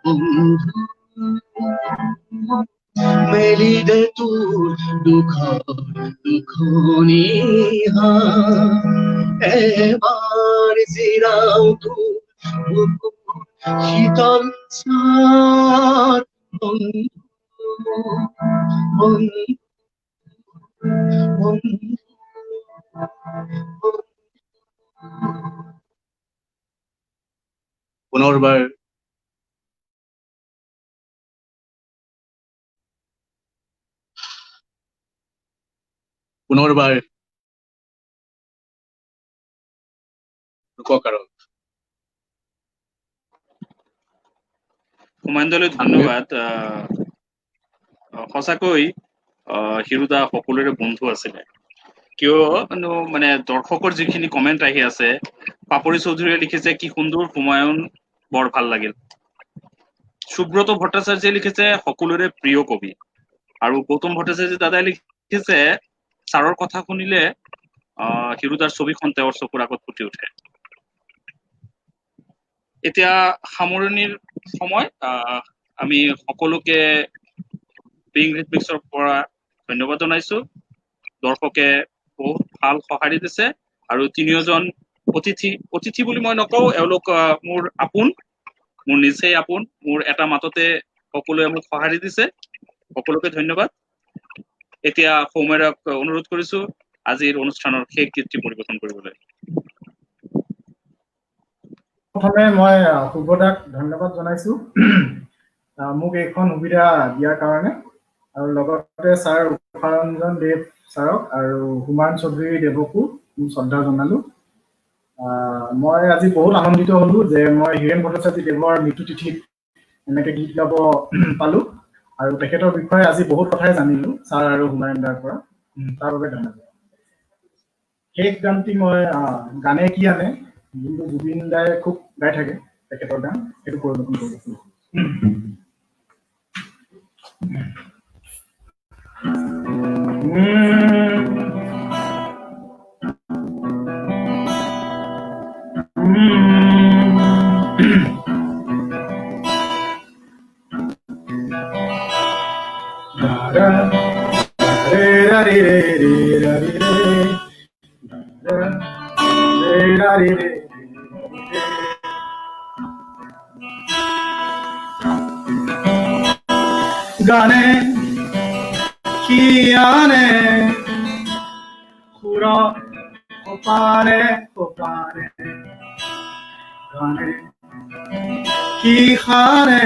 বন্ধু মেলি দে তোৰ দুখৰ দুখনি হাত, এবাৰ জিৰাও তোৰ বুকুৰ শীতল ছাদ। বন্ধু বন্ধু বন্ধু। পুনৰবাৰ পুনৰবাৰ ৰূপকাৰক হুমায়ুন ধন্যবাদ। সঁচাকৈ হিৰুদা সকলোৰে বন্ধু আছিলে, কিয়নো মানে দৰ্শকৰ যিখিনি কমেণ্ট আহি আছে, পাপৰি চৌধুৰীয়ে লিখিছে কি সুন্দৰ হুমায়ুন, বৰ ভাল লাগিল। সুব্ৰত ভট্টাচাৰ্যই লিখিছে সকলোৰে প্ৰিয় কবি, আৰু গৌতম ভট্টাচাৰ্য দাদাই লিখিছে ছাৰৰ কথা শুনিলে হিৰুদাৰ ছবিখন তেওঁৰ চকুৰ আগত ফুটি উঠে। এতিয়া সামৰণিৰ সময়। আমি সকলোকে বিং ৰিটমিক্সৰ পৰা ধন্যবাদ জনাইছো। দৰ্শকে বহুত ভাল সঁহাৰি দিছে, আৰু তিনিওজন অতিথি বুলি মই নকওঁ, এওঁলোক মোৰ আপোন, মোৰ নিচেই আপোন, মোৰ এটা মাততে সকলোৱে মোক সঁহাৰি দিছে। সকলোকে ধন্যবাদ। এতিয়া সৌম্যক অনুৰোধ কৰিছো আজিৰ অনুষ্ঠানৰ শেষ গীতটি পৰিৱেশন কৰিবলৈ। প্ৰথমে মই শুভদাক ধন্যবাদ জনাইছো মোক এইখন সুবিধা দিয়াৰ কাৰণে, আৰু লগতে ছাৰ উষাৰঞ্জন দেৱ ছাৰক আৰু হুমায়ুন চৌধুৰী দেৱকো শ্ৰদ্ধা জনালো। মই আজি বহুত আনন্দিত হলো যে মই হীৰেণ ভট্টাচাৰ্য দেৱৰ মৃত্যু তিথিত এনেকৈ গীত গাব পালো, আৰু তেখেতৰ বিষয়ে আজি বহুত কথাই জানিলো ছাৰ আৰু হুমায়ুন দাৰ পৰা। তাৰ বাবে ধন্যবাদ। শেষ গানটি মই গানে কি আনে, যোনটো জুবিন দাই খুব গাই থাকে তেখেতৰ গান, সেইটো পৰিৱেশন কৰিছো। গানে কি আনে সুৰা ওপাৰে ওপাৰে, গানে কি খানে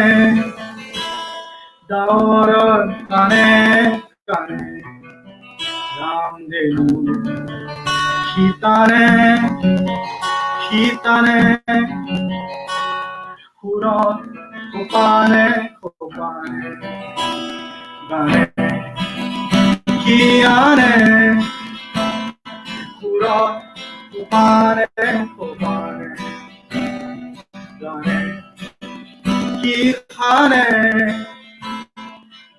ডাৱৰৰ কানে কানে, ৰামধেনু শীতানে শীতানে সুৰা ওপাৰে ওপাৰে, গানে কি আনে সুৰা ওপাৰে ওপাৰে, গানে কি খানে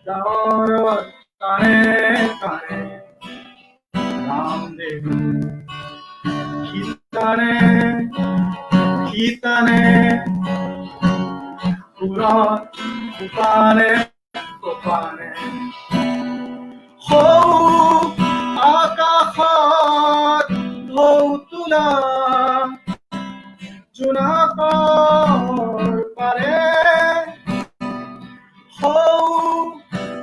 ডাৱৰৰ কানে কানে, ৰামধেনু শীতানে শীতানে সুৰা ওপাৰে ওপাৰে, সৌ আকাশত ঢৌ তোলা জোনাকৰ পাৰে, সৌ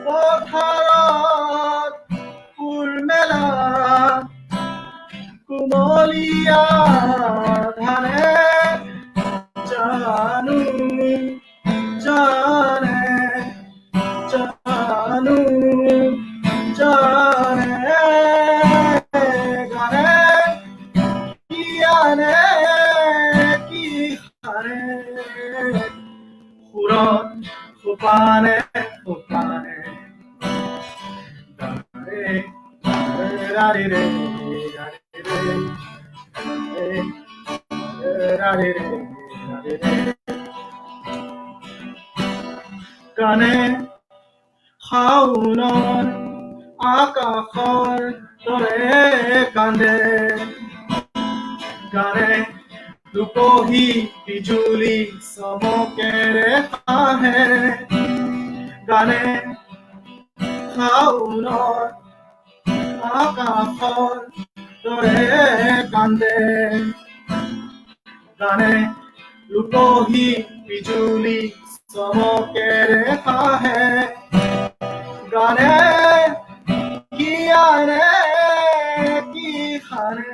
পথাৰত ফুল মেলা কুমলীয়া ধানে, জানো জানে জানো জানে, গানে কি আনে কি খানে সুৰত সোপানে সোপানে, গানে ৰাৰে ৰে ৰাৰে ৰে, গানে শাওনৰ আকাশৰ দৰে কান্দে, গানে ৰূপহী বিজুলী চমকেৰে আহে, গানে শাওনৰ আকাশৰ দৰে কান্দে, গানে ৰূপহী বিজুলী চমকেৰে আহে, গানে কি আনে কি খানে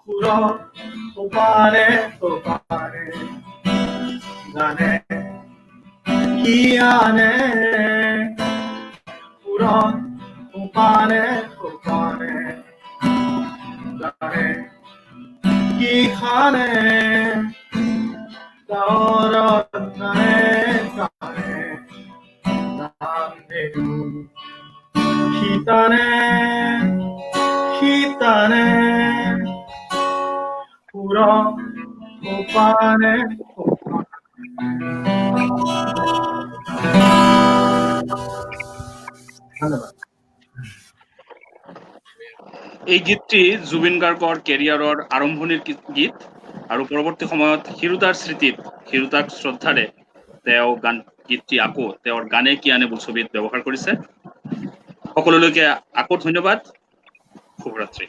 সুৰত ওপাৰে ওপাৰে, গানে কি আনে সুৰত সোপানে সোপানে জানে কি খানে গাঁৱত গানে গানে গান ধেনু শীতানে শীতানে পুৰ সোপানে ধন্যবাদ। এই গীতটি জুবিন গাৰ্গৰ কেৰিয়াৰৰ আৰম্ভণিৰ গীত আৰু পৰৱৰ্তী সময়ত হিৰুদাৰ স্মৃতিত হিৰুদাক শ্ৰদ্ধাৰে তেওঁ গীতটি আকৌ তেওঁৰ গানে কি আনে বোলছবিত ব্যৱহাৰ কৰিছে। সকলোলৈকে আকৌ ধন্যবাদ। শুভৰাত্ৰি।